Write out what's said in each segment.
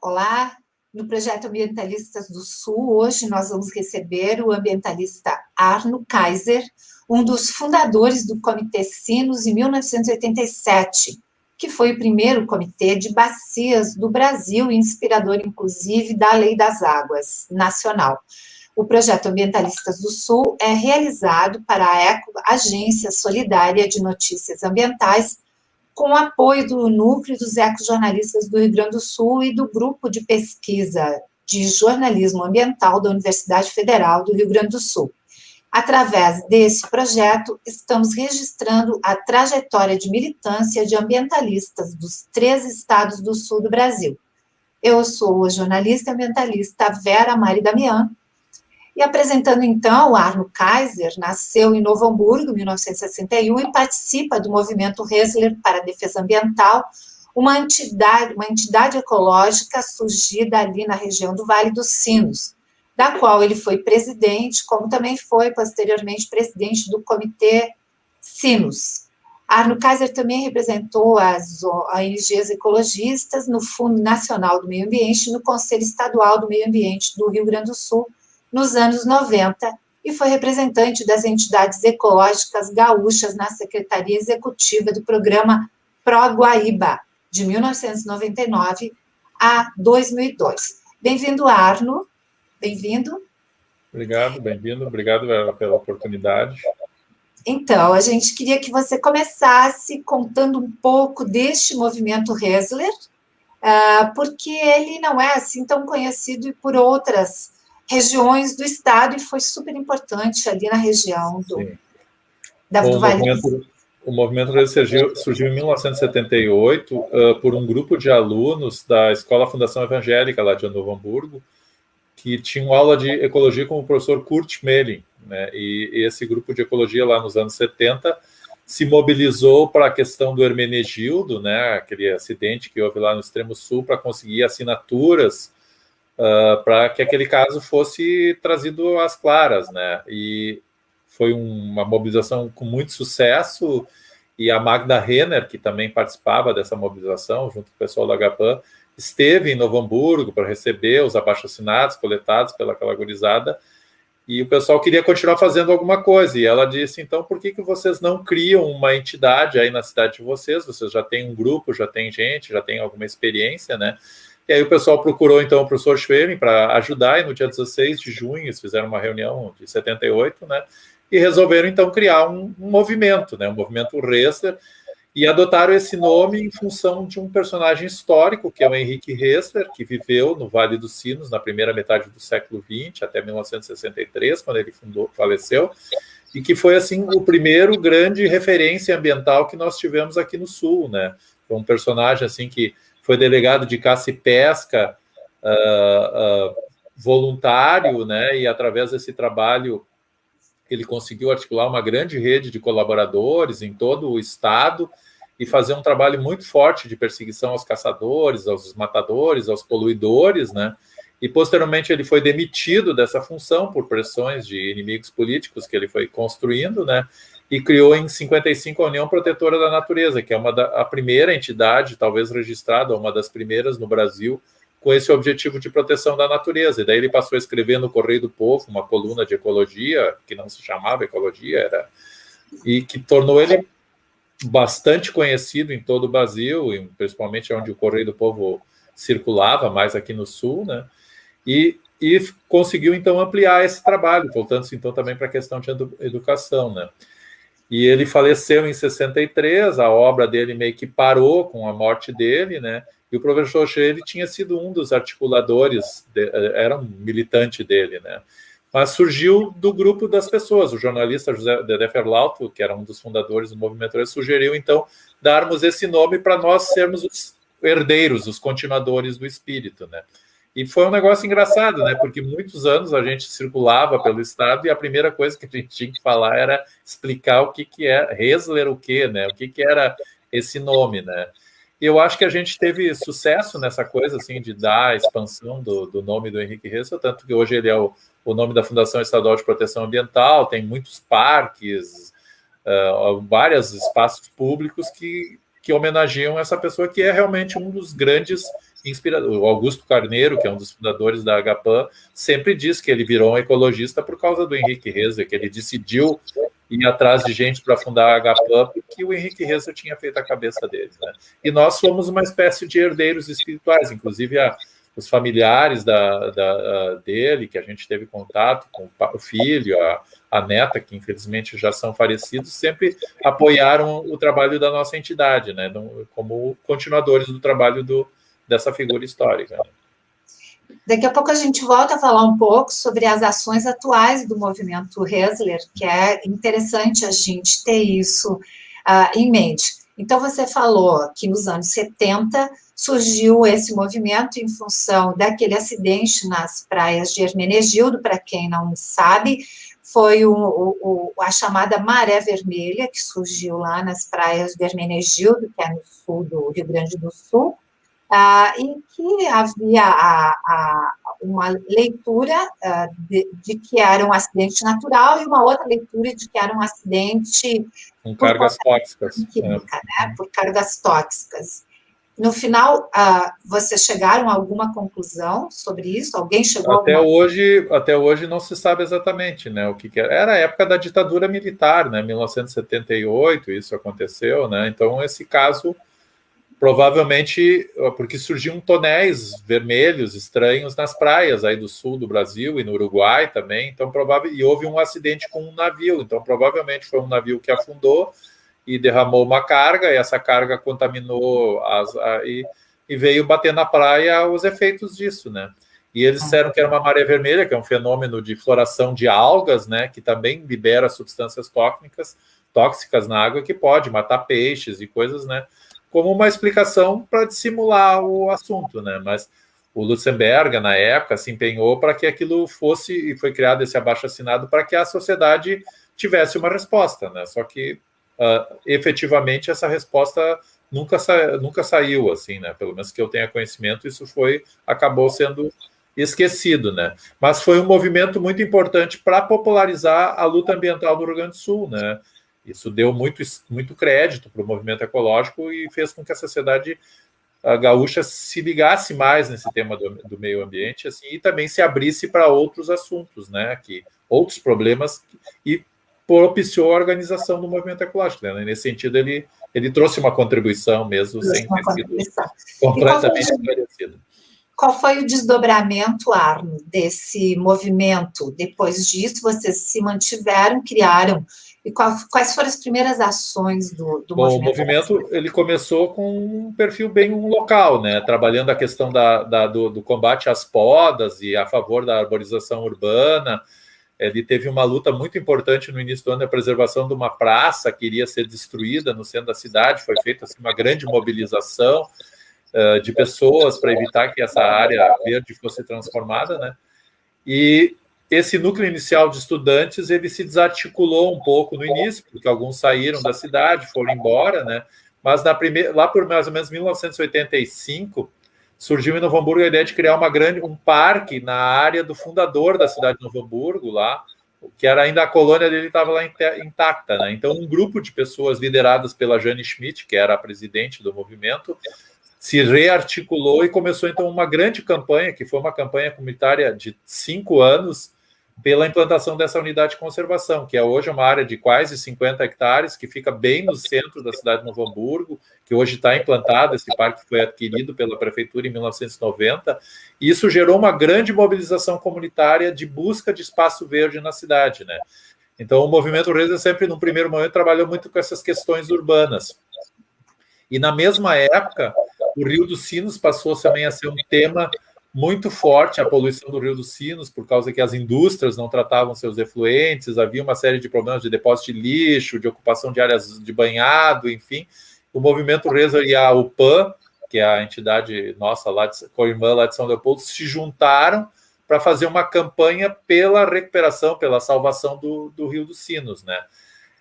Olá, no projeto Ambientalistas do Sul, hoje nós vamos receber o ambientalista Arno Kaiser, um dos fundadores do Comitê Sinos em 1987, que foi o primeiro comitê de bacias do Brasil, inspirador, inclusive, da Lei das Águas Nacional. O projeto Ambientalistas do Sul é realizado para a ECO, Agência Solidária de Notícias Ambientais, com o apoio do Núcleo dos Ecojornalistas do Rio Grande do Sul e do Grupo de Pesquisa de Jornalismo Ambiental da Universidade Federal do Rio Grande do Sul. Através desse projeto, estamos registrando a trajetória de militância de ambientalistas dos 3 estados do sul do Brasil. Eu sou a jornalista ambientalista Vera Mari Damian, e apresentando então, o Arno Kaiser nasceu em Novo Hamburgo, em 1961, e participa do movimento Resler para a Defesa Ambiental, uma entidade ecológica surgida ali na região do Vale dos Sinos, da qual ele foi presidente, como também foi posteriormente presidente do Comitê Sinos. Arno Kaiser também representou as ONGs ecologistas no Fundo Nacional do Meio Ambiente e no Conselho Estadual do Meio Ambiente do Rio Grande do Sul, nos anos 90, e foi representante das entidades ecológicas gaúchas na Secretaria Executiva do Programa Pro-Guaíba, de 1999 a 2002. Bem-vindo, Arno. Bem-vindo. Obrigado, bem-vindo. Obrigado pela oportunidade. Então, a gente queria que você começasse contando um pouco deste movimento Resler, porque ele não é assim tão conhecido por outras regiões do estado e foi super importante ali na região do Vale do Sul. O movimento surgiu em 1978 por um grupo de alunos da Escola Fundação Evangélica lá de Novo Hamburgo, que tinham aula de ecologia com o professor Kurt Melling, né? E esse grupo de ecologia lá nos anos 70 se mobilizou para a questão do Hermenegildo, né? Aquele acidente que houve lá no extremo sul, para conseguir assinaturas para que aquele caso fosse trazido às claras, né? E foi uma mobilização com muito sucesso, e a Magda Renner, que também participava dessa mobilização, junto com o pessoal da Agapan, esteve em Novo Hamburgo para receber os abaixo-assinados coletados pelaquela gurizada, e o pessoal queria continuar fazendo alguma coisa, e ela disse, então, por que vocês não criam uma entidade aí na cidade de vocês? Vocês já têm um grupo, já tem gente, já tem alguma experiência, né? E aí o pessoal procurou, então, o professor Schwerin para ajudar, e no dia 16 de junho eles fizeram uma reunião de 78, né? E resolveram, então, criar um movimento, né? Um movimento Resler, e adotaram esse nome em função de um personagem histórico, que é o Henrique Resler, que viveu no Vale dos Sinos na primeira metade do século XX, até 1963, quando ele faleceu, e que foi, assim, o primeiro grande referência ambiental que nós tivemos aqui no Sul, né? Foi um personagem, assim, que foi delegado de caça e pesca voluntário, né? E através desse trabalho ele conseguiu articular uma grande rede de colaboradores em todo o estado e fazer um trabalho muito forte de perseguição aos caçadores, aos matadores, aos poluidores, né? E posteriormente ele foi demitido dessa função por pressões de inimigos políticos que ele foi construindo, né? E criou em 55 a União Protetora da Natureza, que é a primeira entidade, talvez registrada, uma das primeiras no Brasil, com esse objetivo de proteção da natureza. E daí ele passou a escrever no Correio do Povo uma coluna de ecologia, que não se chamava ecologia, e que tornou ele bastante conhecido em todo o Brasil, principalmente onde o Correio do Povo circulava, mais aqui no Sul, né? E conseguiu, então, ampliar esse trabalho, voltando-se, então, também para a questão de educação, né? E ele faleceu em 63, a obra dele meio que parou com a morte dele, né? E o professor Scheele tinha sido um dos articuladores, era um militante dele, né? Mas surgiu do grupo das pessoas. O jornalista José Dedé Ferlauto, que era um dos fundadores do movimento, ele sugeriu, então, darmos esse nome para nós sermos os herdeiros, os continuadores do espírito, né? E foi um negócio engraçado, né? Porque muitos anos a gente circulava pelo estado e a primeira coisa que a gente tinha que falar era explicar o que é Resler, o quê, né? O que era esse nome, né? E eu acho que a gente teve sucesso nessa coisa, assim, de dar a expansão do nome do Henrique Resler, tanto que hoje ele é o nome da Fundação Estadual de Proteção Ambiental, tem muitos parques, vários espaços públicos que que homenageiam essa pessoa que é realmente um dos grandes inspiradores. O Augusto Carneiro, que é um dos fundadores da Agapan, sempre diz que ele virou um ecologista por causa do Henrique Reza, que ele decidiu ir atrás de gente para fundar a Agapan, porque o Henrique Reza tinha feito a cabeça dele, né? E nós somos uma espécie de herdeiros espirituais, inclusive os familiares dele, que a gente teve contato com o filho, a neta, que infelizmente já são falecidos, sempre apoiaram o trabalho da nossa entidade, né? Como continuadores do trabalho dessa figura histórica. Daqui a pouco a gente volta a falar um pouco sobre as ações atuais do movimento Resler, que é interessante a gente ter isso em mente. Então, você falou que nos anos 70 surgiu esse movimento em função daquele acidente nas praias de Hermenegildo. Para quem não sabe, foi a chamada Maré Vermelha, que surgiu lá nas praias de Hermenegildo, que é no sul do Rio Grande do Sul, em que havia uma leitura de que era um acidente natural e uma outra leitura de que era um acidente com cargas tóxicas. Química, né, por cargas tóxicas. No final, vocês chegaram a alguma conclusão sobre isso? Alguém chegou até hoje não se sabe exatamente, né, o que era. Era a época da ditadura militar, né, 1978, isso aconteceu, né, então esse caso provavelmente porque surgiam tonéis vermelhos estranhos nas praias aí do sul do Brasil e no Uruguai também, então e houve um acidente com um navio, então provavelmente foi um navio que afundou e derramou uma carga, e essa carga contaminou e veio bater na praia os efeitos disso, né? E eles disseram que era uma maré vermelha, que é um fenômeno de floração de algas, né, que também libera substâncias tóxicas na água, que pode matar peixes e coisas, né, como uma explicação para dissimular o assunto, né? Mas o Lutzenberger, na época, se empenhou para que aquilo fosse, e foi criado esse abaixo-assinado para que a sociedade tivesse uma resposta, né? Só que, efetivamente, essa resposta nunca saiu, assim, né? Pelo menos que eu tenha conhecimento, isso acabou sendo esquecido, né? Mas foi um movimento muito importante para popularizar a luta ambiental do Rio Grande do Sul, né? Isso deu muito crédito para o movimento ecológico e fez com que a sociedade gaúcha se ligasse mais nesse tema do meio ambiente, assim, e também se abrisse para outros assuntos, né, outros problemas, e propiciou a organização do movimento ecológico, né? Nesse sentido, ele trouxe uma contribuição mesmo, sem ter sido completamente esclarecido. Qual foi o desdobramento, Arno, desse movimento? Depois disso, vocês se mantiveram, criaram. E quais foram as primeiras ações do movimento? Bom, o movimento ele começou com um perfil bem local, né? Trabalhando a questão do combate às podas e a favor da arborização urbana. Ele teve uma luta muito importante no início do ano, a preservação de uma praça que iria ser destruída no centro da cidade. Foi feita assim, uma grande mobilização de pessoas para evitar que essa área verde fosse transformada, né? E esse núcleo inicial de estudantes, ele se desarticulou um pouco no início, porque alguns saíram da cidade, foram embora, né? Mas lá por mais ou menos 1985, surgiu em Novo Hamburgo a ideia de criar um parque na área do fundador da cidade de Novo Hamburgo, lá, que era ainda a colônia dele estava lá intacta, né? Então, um grupo de pessoas lideradas pela Jane Schmidt, que era a presidente do movimento, se rearticulou e começou, então, uma grande campanha, que foi uma campanha comunitária de 5 anos, pela implantação dessa unidade de conservação, que é hoje uma área de quase 50 hectares, que fica bem no centro da cidade de Novo Hamburgo, que hoje está implantado. Esse parque foi adquirido pela prefeitura em 1990, e isso gerou uma grande mobilização comunitária de busca de espaço verde na cidade, né? Então, o movimento Resler sempre, no primeiro momento, trabalhou muito com essas questões urbanas. E, na mesma época, o Rio dos Sinos passou também a ser um tema muito forte, a poluição do Rio dos Sinos, por causa que as indústrias não tratavam seus efluentes, havia uma série de problemas de depósito de lixo, de ocupação de áreas de banhado, enfim. O movimento Resler e a UPAM, que é a entidade nossa, co-irmã lá de São Leopoldo, se juntaram para fazer uma campanha pela recuperação, pela salvação do Rio dos Sinos, né?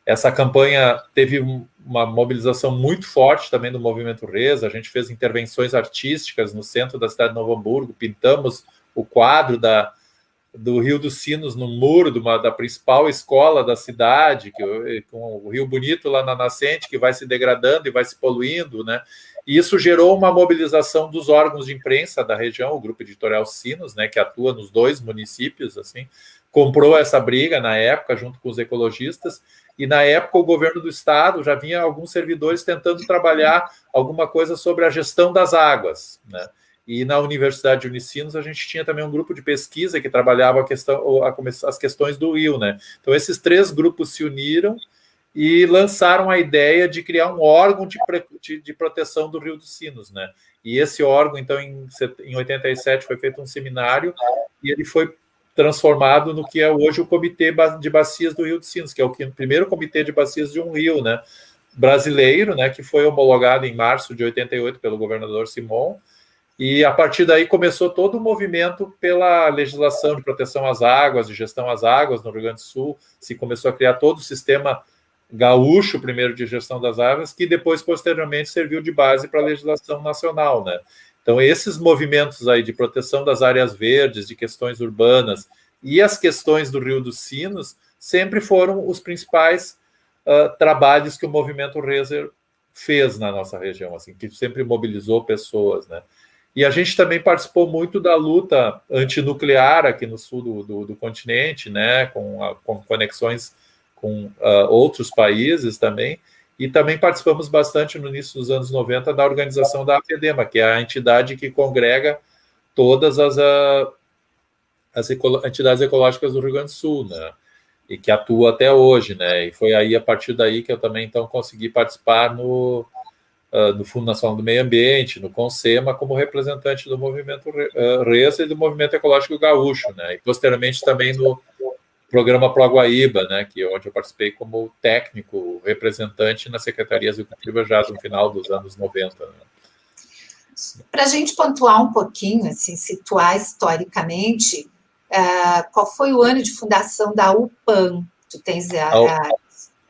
Essa campanha teve uma mobilização muito forte também do movimento Resler. A gente fez intervenções artísticas no centro da cidade de Novo Hamburgo, pintamos o quadro do Rio dos Sinos, no muro da principal escola da cidade, com o Rio Bonito lá na nascente, que vai se degradando e vai se poluindo, né? E isso gerou uma mobilização dos órgãos de imprensa da região, o Grupo Editorial Sinos, né, que atua nos 2 municípios, assim, comprou essa briga na época, junto com os ecologistas, e na época o governo do estado já vinha alguns servidores tentando trabalhar alguma coisa sobre a gestão das águas, né? E na Universidade de Unicinos a gente tinha também um grupo de pesquisa que trabalhava as questões do rio, né? Então esses 3 grupos se uniram e lançaram a ideia de criar um órgão de proteção do Rio dos Sinos, né? E esse órgão, então, em 87 foi feito um seminário e ele foi transformado no que é hoje o Comitê de Bacias do Rio dos Sinos, que é o primeiro comitê de bacias de um rio, né, brasileiro, né, que foi homologado em março de 88 pelo governador Simon. E a partir daí começou todo o movimento pela legislação de proteção às águas, de gestão às águas no Rio Grande do Sul. Se começou a criar todo o sistema gaúcho, primeiro, de gestão das águas, que depois, posteriormente, serviu de base para a legislação nacional, né? Então, esses movimentos aí de proteção das áreas verdes, de questões urbanas e as questões do Rio dos Sinos sempre foram os principais trabalhos que o movimento Reser fez na nossa região, assim, que sempre mobilizou pessoas, né? E a gente também participou muito da luta antinuclear aqui no sul do continente, né, com conexões com outros países também, e também participamos bastante no início dos anos 90 da organização da APEDEMA, que é a entidade que congrega todas as entidades ecológicas do Rio Grande do Sul, né, e que atua até hoje, né, e foi aí, a partir daí, que eu também, então, consegui participar no Fundo Nacional do Meio Ambiente, no CONSEMA, como representante do movimento RESA e do movimento ecológico gaúcho, né? E posteriormente também no programa Pro Guaíba, né? Onde eu participei como técnico representante na Secretaria Executiva já no final dos anos 90. Né? Para a gente pontuar um pouquinho, assim, situar historicamente, qual foi o ano de fundação da UPAN? Tu tens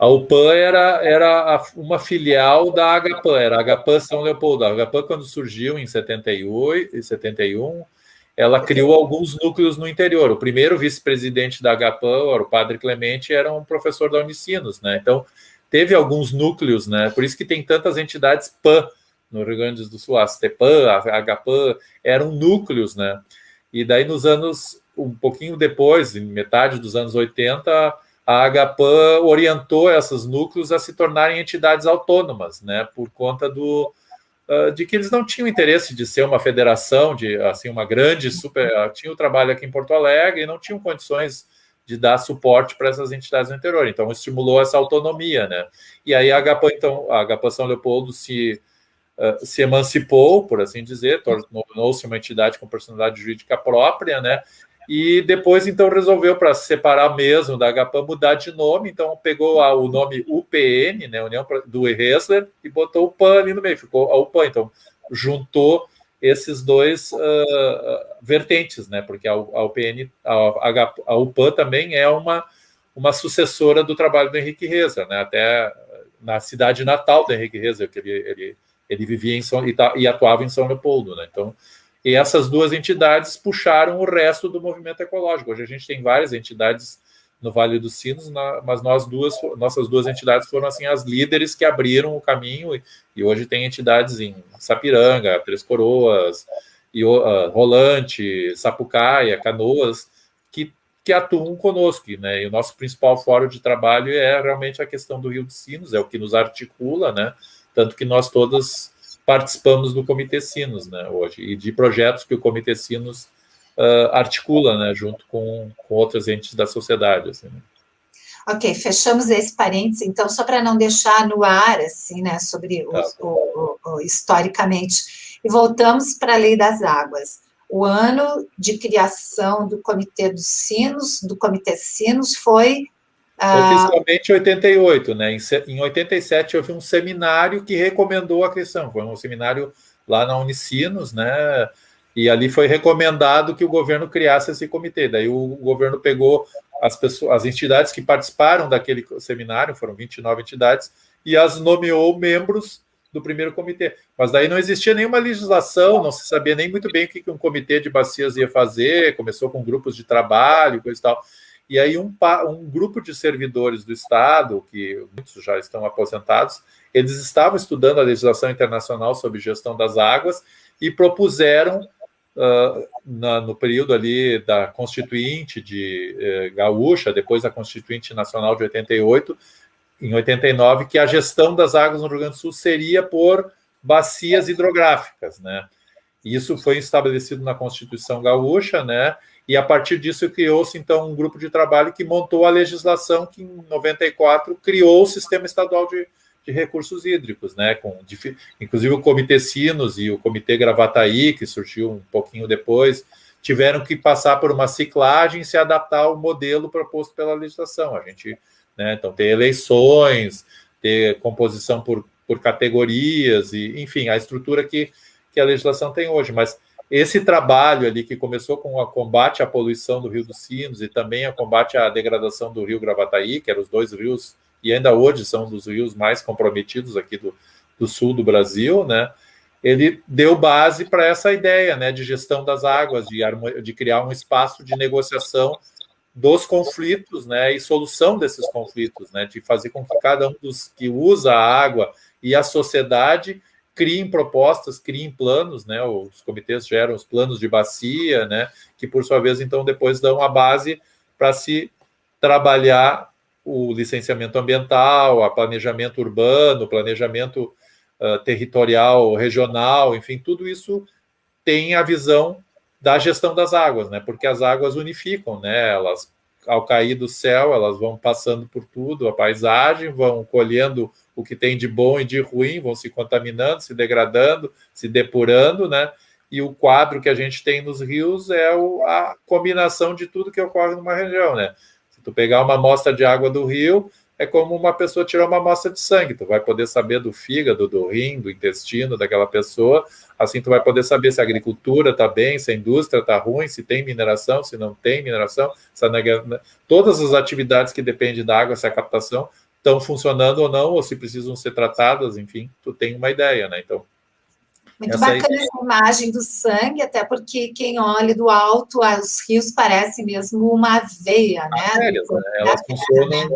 a UPAN era uma filial da Agapan, era a Agapan São Leopoldo. A Agapan, quando surgiu em 78 e 71, ela criou alguns núcleos no interior. O primeiro vice-presidente da Agapan, o padre Clemente, era um professor da Unicinos, né? Então, teve alguns núcleos, né? Por isso que tem tantas entidades PAN no Rio Grande do Sul. A STEPAN, a Agapan, eram núcleos, né? E daí, nos anos, um pouquinho depois, em metade dos anos 80, a Agapan orientou esses núcleos a se tornarem entidades autônomas, né, por conta de que eles não tinham interesse de ser uma federação, de assim, uma grande tinha o trabalho aqui em Porto Alegre e não tinham condições de dar suporte para essas entidades no interior, então estimulou essa autonomia, né, e aí a Agapan São Leopoldo se emancipou, por assim dizer, tornou-se uma entidade com personalidade jurídica própria, né, e depois, então, resolveu, para se separar mesmo da Agapan, mudar de nome. Então, pegou o nome UPN, né, União do Resler, e botou o PAN ali no meio. Ficou a UPAN. Então, juntou esses dois vertentes, né? Porque a UPN, a UPAN também é uma sucessora do trabalho do Henrique Resler, né? Até na cidade natal do Henrique Resler, que ele vivia e atuava em São Leopoldo, né? Então, e essas duas entidades puxaram o resto do movimento ecológico. Hoje a gente tem várias entidades no Vale dos Sinos, mas nossas duas entidades foram assim as líderes que abriram o caminho, e hoje tem entidades em Sapiranga, Três Coroas, Rolante, Sapucaia, Canoas, que atuam conosco, né? E o nosso principal fórum de trabalho é realmente a questão do Rio dos Sinos, é o que nos articula, né? Tanto que nós todos participamos do Comitê Sinos, né, hoje, e de projetos que o Comitê Sinos articula, né, junto com outras entes da sociedade. Assim, né. Ok, fechamos esse parênteses, então, só para não deixar no ar, assim, né, sobre historicamente, e voltamos para a Lei das Águas. O ano de criação do Comitê Sinos foi... Oficialmente 88, né? Em 87 houve um seminário que recomendou a criação, foi um seminário lá na Unicinos, né? E ali foi recomendado que o governo criasse esse comitê. Daí o governo pegou as entidades que participaram daquele seminário, foram 29 entidades, e as nomeou membros do primeiro comitê. Mas daí não existia nenhuma legislação, não se sabia nem muito bem o que um comitê de bacias ia fazer, começou com grupos de trabalho, coisa e tal. E aí um grupo de servidores do Estado, que muitos já estão aposentados, eles estavam estudando a legislação internacional sobre gestão das águas e propuseram, no período ali da Constituinte de Gaúcha, depois da Constituinte Nacional de 88, em 89, que a gestão das águas no Rio Grande do Sul seria por bacias hidrográficas, né? Isso foi estabelecido na Constituição Gaúcha, né? E a partir disso criou-se, então, um grupo de trabalho que montou a legislação que, em 94, criou o Sistema Estadual de Recursos Hídricos, né? Inclusive o Comitê Sinos e o Comitê Gravataí, que surgiu um pouquinho depois, tiveram que passar por uma ciclagem e se adaptar ao modelo proposto pela legislação. A gente, né, então, ter eleições, ter composição por categorias, e, enfim, a estrutura que a legislação tem hoje. Mas esse trabalho ali, que começou com o combate à poluição do Rio dos Sinos e também o combate à degradação do Rio Gravataí, que eram os dois rios, e ainda hoje são um dos rios mais comprometidos aqui do sul do Brasil, né? Ele deu base para essa ideia, né, de gestão das águas, de criar um espaço de negociação dos conflitos, né, e solução desses conflitos, né, de fazer com que cada um dos que usa a água e a sociedade criem propostas, criem planos, né, os comitês geram os planos de bacia, né, que por sua vez, então, depois dão a base para se trabalhar o licenciamento ambiental, o planejamento urbano, o planejamento territorial, regional, enfim, tudo isso tem a visão da gestão das águas, né? Porque as águas unificam, né? Elas, ao cair do céu, elas vão passando por tudo, a paisagem, vão colhendo o que tem de bom e de ruim, vão se contaminando, se degradando, se depurando, né? E o quadro que a gente tem nos rios é a combinação de tudo que ocorre numa região, né? Se tu pegar uma amostra de água do rio, é como uma pessoa tirar uma amostra de sangue. Tu vai poder saber do fígado, do rim, do intestino daquela pessoa. Assim tu vai poder saber se a agricultura está bem, se a indústria está ruim, se tem mineração, se não tem mineração. Todas as atividades que dependem da água, se a captação estão funcionando ou não, ou se precisam ser tratadas, enfim, tu tem uma ideia, né? Então, muito bacana essa imagem do sangue, até porque quem olha do alto, os rios parecem mesmo uma veia, né? Artérias, né? Elas funcionam...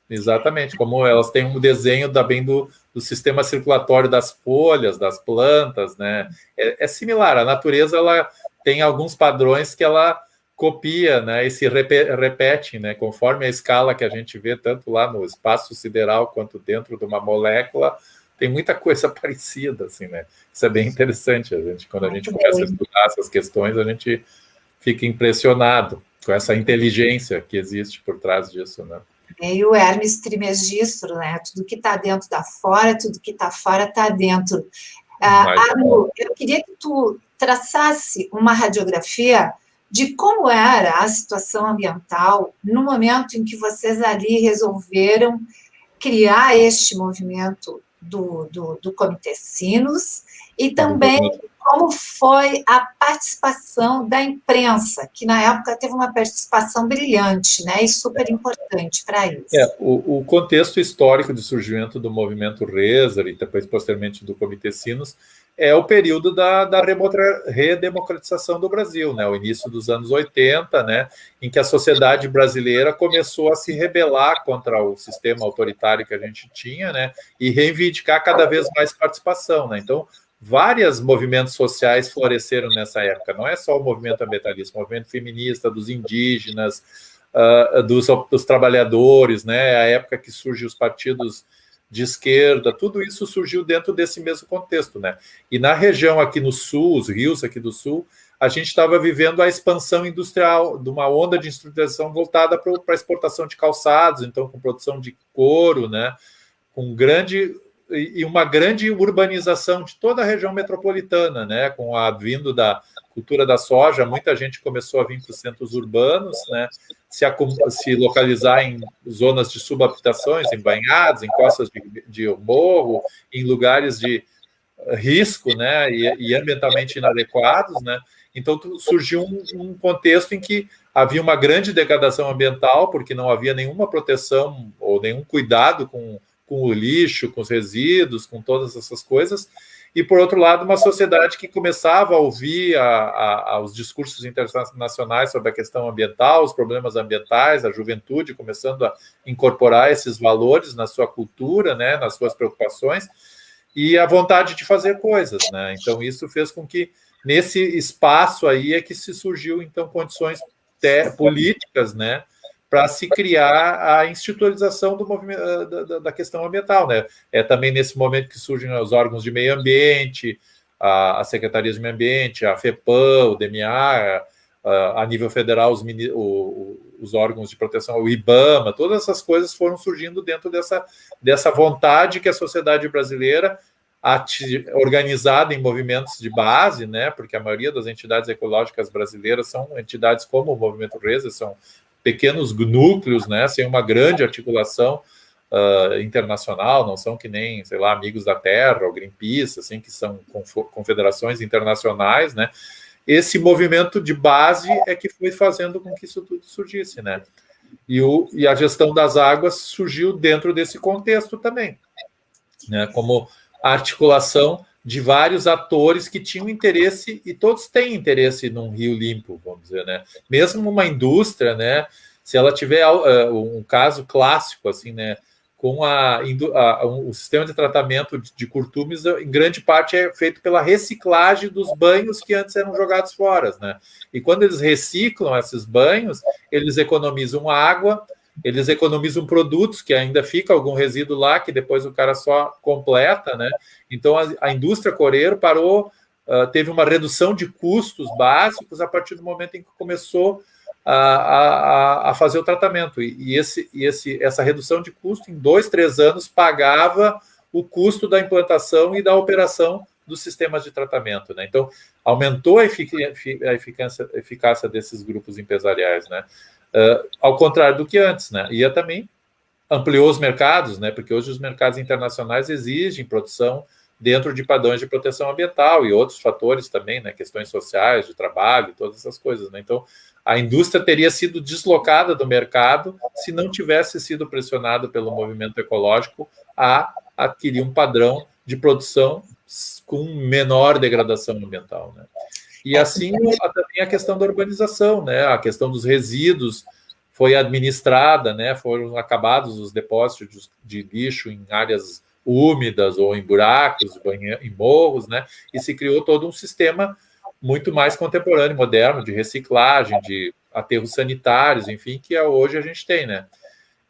Exatamente, como elas têm um desenho também do sistema circulatório das folhas, das plantas, né? É similar, a natureza ela tem alguns padrões que ela copia, né? E se repete, né? Conforme a escala que a gente vê, tanto lá no espaço sideral quanto dentro de uma molécula, tem muita coisa parecida, assim, né? Isso é bem interessante, quando a gente começa a estudar essas questões, a gente fica impressionado com essa inteligência que existe por trás disso, né? E o Hermes Trismegisto, né? Tudo que está dentro está fora, tudo que está fora está dentro. Arno, eu queria que tu traçasse uma radiografia de como era a situação ambiental no momento em que vocês ali resolveram criar este movimento do Comitê Sinos, e também como foi a participação da imprensa, que na época teve uma participação brilhante, né, e super importante para isso. O contexto histórico de surgimento do movimento Reser e depois, posteriormente, do Comitê Sinos é o período da redemocratização do Brasil, né, o início dos anos 80, né, em que a sociedade brasileira começou a se rebelar contra o sistema autoritário que a gente tinha, né, e reivindicar cada vez mais participação, né. Então, vários movimentos sociais floresceram nessa época, não é só o movimento ambientalista, o movimento feminista, dos indígenas, dos trabalhadores, né, a época que surgem os partidos de esquerda, tudo isso surgiu dentro desse mesmo contexto, né? E na região aqui no sul, os rios aqui do sul, a gente estava vivendo a expansão industrial, de uma onda de industrialização voltada para a exportação de calçados, então com produção de couro, né? Uma grande urbanização de toda a região metropolitana, né? Com a vindo da cultura da soja, muita gente começou a vir para os centros urbanos, né? Se localizar em zonas de subhabitações, em banhados, em costas de morro, em lugares de risco, né? E ambientalmente inadequados, né? Então surgiu um contexto em que havia uma grande degradação ambiental, porque não havia nenhuma proteção ou nenhum cuidado com com o lixo, com os resíduos, com todas essas coisas, e, por outro lado, uma sociedade que começava a ouvir os discursos internacionais sobre a questão ambiental, os problemas ambientais, a juventude começando a incorporar esses valores na sua cultura, né, nas suas preocupações, e a vontade de fazer coisas, né? Então, isso fez com que, nesse espaço aí, é que se surgiu, então, condições políticas, né, para se criar a institucionalização do movimento, da questão ambiental, né? É também nesse momento que surgem os órgãos de meio ambiente, a Secretaria de Meio Ambiente, a FEPAM, o DMA, a nível federal, os órgãos de proteção, o IBAMA, todas essas coisas foram surgindo dentro dessa vontade que a sociedade brasileira, organizada em movimentos de base, né? Porque a maioria das entidades ecológicas brasileiras são entidades como o Movimento Reza, são pequenos núcleos, né, sem uma grande articulação internacional, não são que nem, sei lá, Amigos da Terra ou Greenpeace, assim, que são confederações internacionais, né. Esse movimento de base é que foi fazendo com que isso tudo surgisse, né. E a gestão das águas surgiu dentro desse contexto também, né, como a articulação de vários atores que tinham interesse, e todos têm interesse num rio limpo, vamos dizer, né? Mesmo uma indústria, né? Se ela tiver um caso clássico, assim, né? Com o sistema de tratamento de curtumes, em grande parte é feito pela reciclagem dos banhos que antes eram jogados fora, né? E quando eles reciclam esses banhos, eles economizam água, eles economizam produtos, que ainda fica algum resíduo lá, que depois o cara só completa, né? Então, a indústria coreira teve uma redução de custos básicos a partir do momento em que começou a fazer o tratamento. Essa redução de custo, em 2, 3 anos, pagava o custo da implantação e da operação dos sistemas de tratamento, né? Então, aumentou a eficácia desses grupos empresariais, né? Ao contrário do que antes, né? E também ampliou os mercados, né? Porque hoje os mercados internacionais exigem produção dentro de padrões de proteção ambiental e outros fatores também, né? Questões sociais, de trabalho, todas essas coisas, né? Então, a indústria teria sido deslocada do mercado se não tivesse sido pressionada pelo movimento ecológico a adquirir um padrão de produção com menor degradação ambiental, né? E assim também a questão da urbanização, né? A questão dos resíduos foi administrada, né? Foram acabados os depósitos de lixo em áreas úmidas ou em buracos, em morros, né? E se criou todo um sistema muito mais contemporâneo, moderno, de reciclagem, de aterros sanitários, enfim, que hoje a gente tem, né?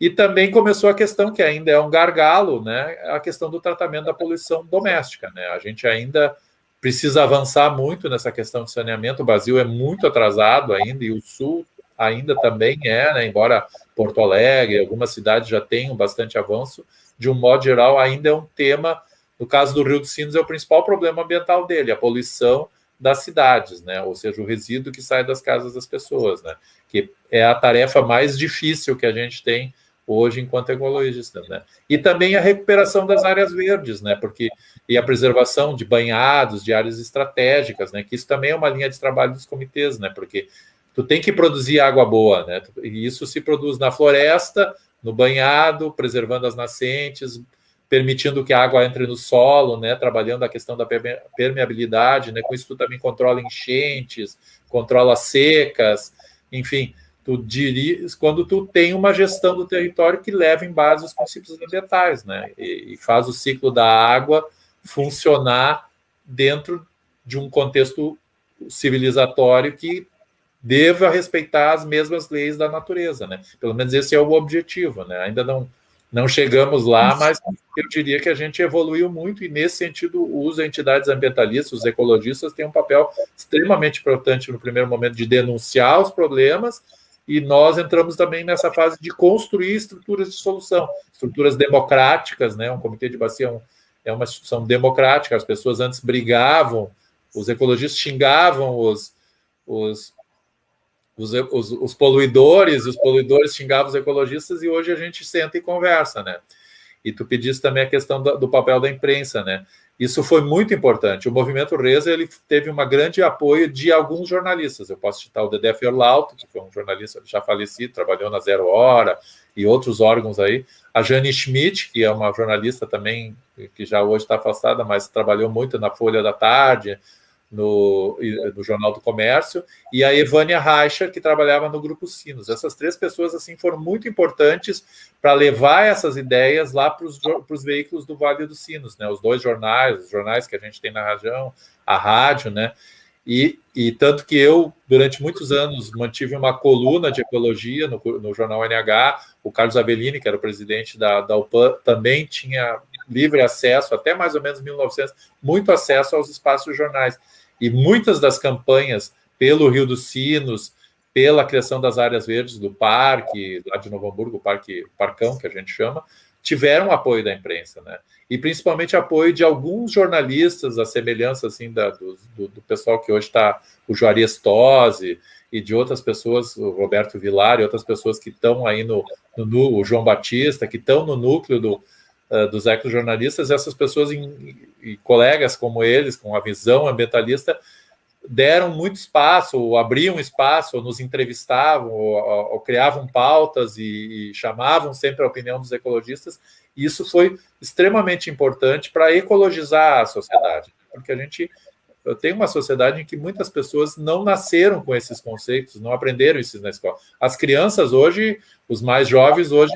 E também começou a questão, que ainda é um gargalo, né? A questão do tratamento da poluição doméstica, né? A gente ainda precisa avançar muito nessa questão de saneamento. O Brasil é muito atrasado ainda, e o Sul ainda também é, né? Embora Porto Alegre, algumas cidades já tenham bastante avanço, de um modo geral, ainda é um tema. No caso do Rio dos Sinos, é o principal problema ambiental dele, a poluição das cidades, né? Ou seja, o resíduo que sai das casas das pessoas, né? Que é a tarefa mais difícil que a gente tem hoje enquanto ecologistas, né? E também a recuperação das áreas verdes, né? E a preservação de banhados, de áreas estratégicas, né? Que isso também é uma linha de trabalho dos comitês, né? Porque tu tem que produzir água boa, né? E isso se produz na floresta, no banhado, preservando as nascentes, permitindo que a água entre no solo, né? Trabalhando a questão da permeabilidade, né? Com isso tu também controla enchentes, controla secas, enfim. Quando tu tem uma gestão do território que leva em base os princípios ambientais, né? E faz o ciclo da água funcionar dentro de um contexto civilizatório que deva respeitar as mesmas leis da natureza, né? Pelo menos esse é o objetivo, né? Ainda não chegamos lá, mas eu diria que a gente evoluiu muito, e nesse sentido as entidades ambientalistas, os ecologistas, têm um papel extremamente importante no primeiro momento de denunciar os problemas, e nós entramos também nessa fase de construir estruturas de solução, estruturas democráticas, né? Um comitê de bacia é uma instituição democrática. As pessoas antes brigavam, os ecologistas xingavam os poluidores, e os poluidores xingavam os ecologistas, e hoje a gente senta e conversa, né? E tu pediste também a questão do papel da imprensa, né? Isso foi muito importante. O movimento Reza, ele teve um grande apoio de alguns jornalistas. Eu posso citar o Dedé Ferlauto, que foi um jornalista já falecido, trabalhou na Zero Hora e outros órgãos aí. A Jane Schmidt, que é uma jornalista também, que já hoje está afastada, mas trabalhou muito na Folha da Tarde, no Jornal do Comércio, e a Evânia Reicher, que trabalhava no Grupo Sinos. Essas 3 pessoas assim foram muito importantes para levar essas ideias lá para os veículos do Vale dos Sinos, né? Os 2 jornais, os jornais que a gente tem na região, a rádio, né? E tanto que eu, durante muitos anos, mantive uma coluna de ecologia no jornal NH. O Carlos Avellini, que era o presidente da UPAM, também tinha livre acesso, até mais ou menos 1900, muito acesso aos espaços dos jornais. E muitas das campanhas pelo Rio dos Sinos, pela criação das áreas verdes do parque, lá de Novo Hamburgo, o Parcão, que a gente chama, tiveram apoio da imprensa, né? E principalmente apoio de alguns jornalistas, a semelhança assim, do pessoal que hoje está, o Juarez Tosi, e de outras pessoas, o Roberto Vilar e outras pessoas que estão aí o João Batista, que estão no núcleo dos ecojornalistas. Essas pessoas e colegas como eles, com a visão ambientalista, deram muito espaço, ou abriam espaço, ou nos entrevistavam, ou criavam pautas e chamavam sempre a opinião dos ecologistas. E isso foi extremamente importante para ecologizar a sociedade, porque eu tenho uma sociedade em que muitas pessoas não nasceram com esses conceitos, não aprenderam isso na escola. As crianças hoje, os mais jovens hoje,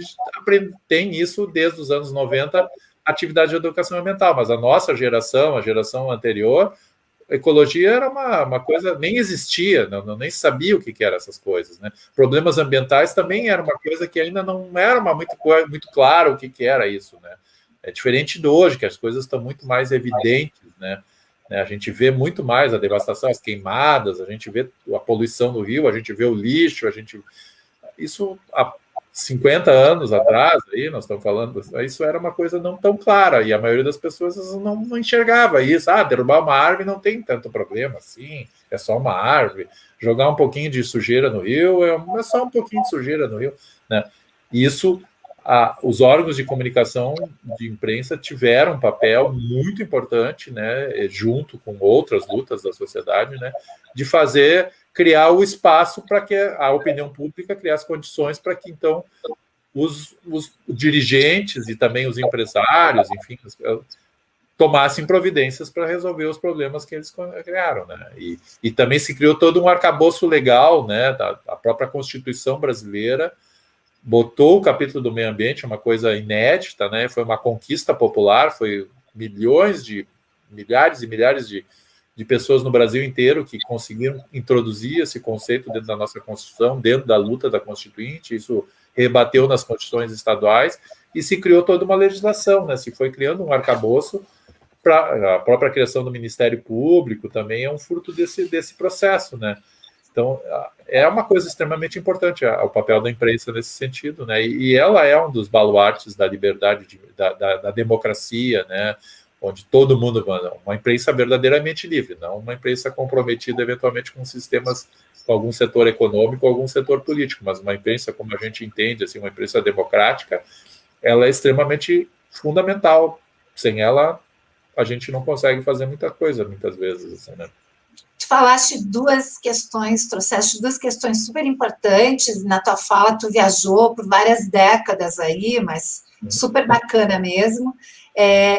têm isso desde os anos 90, atividade de educação ambiental, mas a nossa geração, a geração anterior, ecologia era uma coisa, nem existia, nem sabia o que eram essas coisas, né? Problemas ambientais também era uma coisa que ainda não era muito claro o que era isso, né? É diferente de hoje, que as coisas estão muito mais evidentes, né? A gente vê muito mais a devastação, as queimadas, a gente vê a poluição no rio, a gente vê o lixo, isso há 50 anos atrás, aí nós estamos falando, isso era uma coisa não tão clara, e a maioria das pessoas não enxergava isso. Derrubar uma árvore não tem tanto problema assim, é só uma árvore. Jogar um pouquinho de sujeira no rio é só um pouquinho de sujeira no rio, né? Isso, os órgãos de comunicação de imprensa tiveram um papel muito importante, né, junto com outras lutas da sociedade, né, de criar o espaço para que a opinião pública criasse condições para que, então, os dirigentes e também os empresários, enfim, tomassem providências para resolver os problemas que eles criaram, né? E também se criou todo um arcabouço legal, né, da própria Constituição brasileira, botou o capítulo do meio ambiente, uma coisa inédita, né? Foi uma conquista popular, foi milhares e milhares de pessoas no Brasil inteiro que conseguiram introduzir esse conceito dentro da nossa Constituição, dentro da luta da Constituinte. Isso rebateu nas constituições estaduais e se criou toda uma legislação, né? Se foi criando um arcabouço para a própria criação do Ministério Público, também é um fruto desse processo, né? Então, é uma coisa extremamente importante o papel da imprensa nesse sentido, né? E ela é um dos baluartes da liberdade, da democracia, né? Onde todo mundo manda, uma imprensa verdadeiramente livre, não uma imprensa comprometida eventualmente com sistemas, com algum setor econômico, algum setor político, mas uma imprensa, como a gente entende, assim, uma imprensa democrática, ela é extremamente fundamental. Sem ela, a gente não consegue fazer muita coisa, muitas vezes, assim, né? Tu falaste trouxeste duas questões super importantes. Na tua fala, tu viajou por várias décadas aí, mas super bacana mesmo.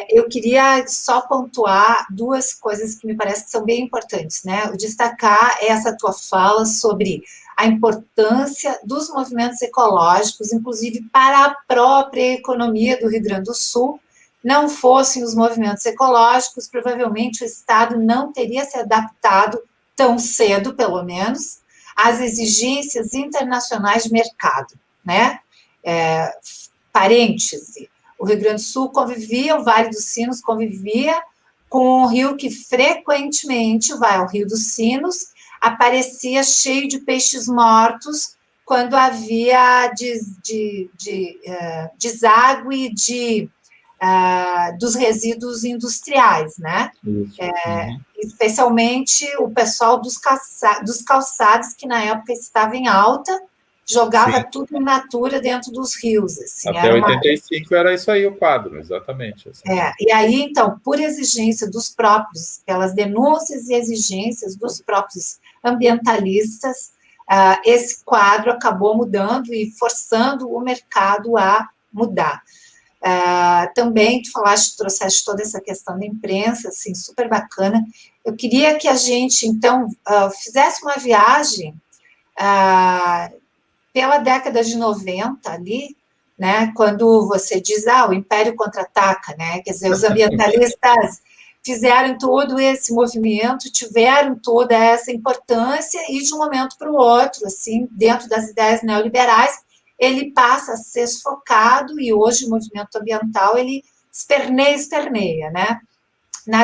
Eu queria só pontuar duas coisas que me parecem que são bem importantes, né? Destacar essa tua fala sobre a importância dos movimentos ecológicos, inclusive para a própria economia do Rio Grande do Sul. Não fossem os movimentos ecológicos, provavelmente o Estado não teria se adaptado tão cedo, pelo menos, às exigências internacionais de mercado, né? Parêntese, o Rio Grande do Sul o Vale dos Sinos convivia com um rio que frequentemente, o Rio dos Sinos, aparecia cheio de peixes mortos quando havia deságue dos resíduos industriais, né? Especialmente o pessoal dos calçados, que na época estava em alta, jogava Sim. tudo in natura dentro dos rios. Assim, Até 85 era isso aí o quadro, exatamente. Assim. E aí, então, por exigência dos próprios, pelas denúncias e exigências dos próprios ambientalistas, esse quadro acabou mudando e forçando o mercado a mudar. Também, tu trouxeste toda essa questão da imprensa, assim, super bacana. Eu queria que a gente, então, fizesse uma viagem pela década de 90 ali, né, quando você diz, o Império Contra-Ataca, né, quer dizer, os ambientalistas fizeram todo esse movimento, tiveram toda essa importância, e de um momento para o outro, assim, dentro das ideias neoliberais, ele passa a ser sufocado, e hoje o movimento ambiental, ele esperneia, né,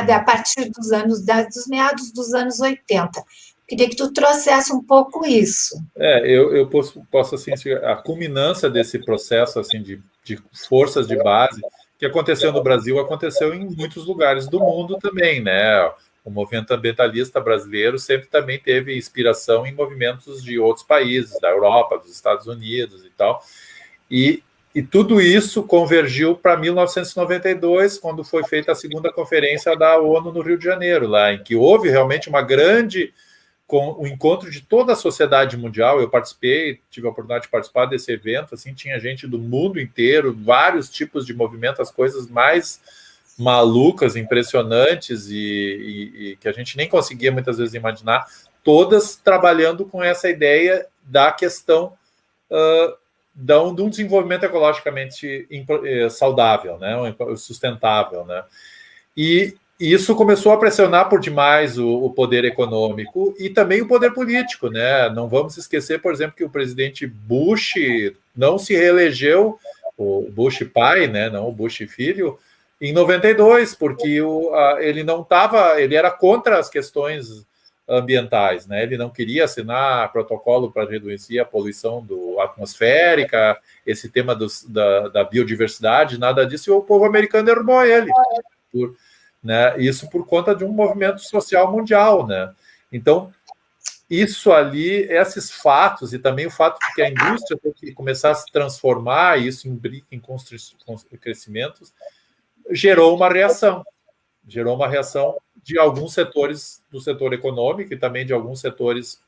a partir dos meados dos anos 80. Queria que tu trouxesse um pouco isso. Eu posso assim, a culminância desse processo assim de forças de base que aconteceu no Brasil, aconteceu em muitos lugares do mundo também, né? O movimento ambientalista brasileiro sempre também teve inspiração em movimentos de outros países, da Europa, dos Estados Unidos e tal. E tudo isso convergiu para 1992, quando foi feita a segunda conferência da ONU no Rio de Janeiro, lá em que houve realmente uma grande com o encontro de toda a sociedade mundial. Eu participei, tive a oportunidade de participar desse evento, assim, tinha gente do mundo inteiro, vários tipos de movimento, as coisas mais malucas, impressionantes e que a gente nem conseguia muitas vezes imaginar, todas trabalhando com essa ideia da questão de um desenvolvimento ecologicamente saudável, né, sustentável, né, e isso começou a pressionar por demais o poder econômico e também o poder político, né? Não vamos esquecer, por exemplo, que o presidente Bush não se reelegeu, o Bush pai, né? Não o Bush filho, em 92, porque ele não estava, ele era contra as questões ambientais, né? Ele não queria assinar protocolo para reduzir a poluição atmosférica, esse tema da biodiversidade, nada disso, e o povo americano derrubou ele. Né? Isso por conta de um movimento social mundial, né? Então, isso ali, esses fatos, e também o fato de que a indústria tem que começar a se transformar, e isso implica em crescimentos, gerou uma reação de alguns setores do setor econômico e também de alguns setores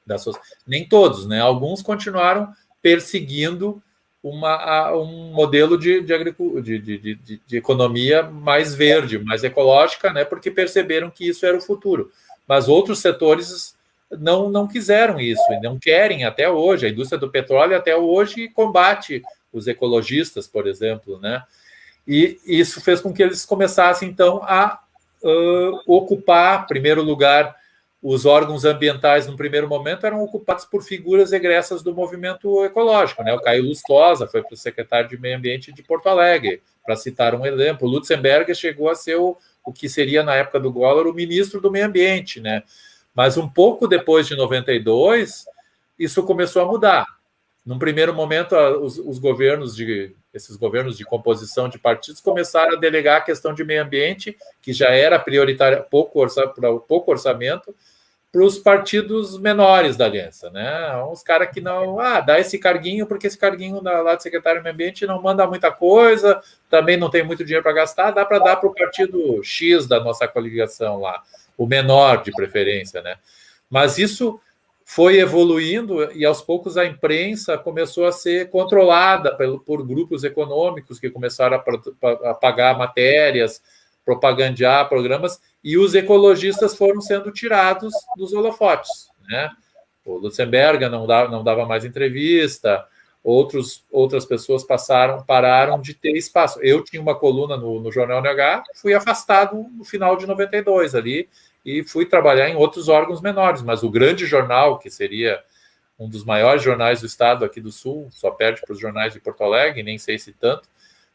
da sociedade. Nem todos, né? Alguns continuaram perseguindo um modelo de economia mais verde, mais ecológica, né, porque perceberam que isso era o futuro. Mas outros setores não quiseram isso, e não querem até hoje. A indústria do petróleo até hoje combate os ecologistas, por exemplo, né? E isso fez com que eles começassem, então, a ocupar, em primeiro lugar, os órgãos ambientais, no primeiro momento, eram ocupados por figuras egressas do movimento ecológico, né? O Caio Lustosa foi para o secretário de Meio Ambiente de Porto Alegre, para citar um exemplo. O Lutzenberger chegou a ser o que seria, na época do Collor, o ministro do Meio Ambiente, né? Mas um pouco depois de 92, isso começou a mudar. Num primeiro momento, esses governos de composição de partidos começaram a delegar a questão de meio ambiente, que já era prioritária, pouco orçamento, para os partidos menores da aliança, né? Uns caras que não, dá esse carguinho, porque esse carguinho lá de secretário de meio ambiente não manda muita coisa, também não tem muito dinheiro para gastar, dá para dar para o partido X da nossa coligação lá, o menor de preferência, né? Mas isso foi evoluindo e aos poucos a imprensa começou a ser controlada por grupos econômicos que começaram a pagar matérias, propagandear programas, e os ecologistas foram sendo tirados dos holofotes, né? O Lutzenberger não dava mais entrevista, outras pessoas pararam de ter espaço. Eu tinha uma coluna no Jornal NH, fui afastado no final de 92 ali, e fui trabalhar em outros órgãos menores, mas o grande jornal, que seria um dos maiores jornais do estado aqui do Sul, só perde para os jornais de Porto Alegre, nem sei se tanto,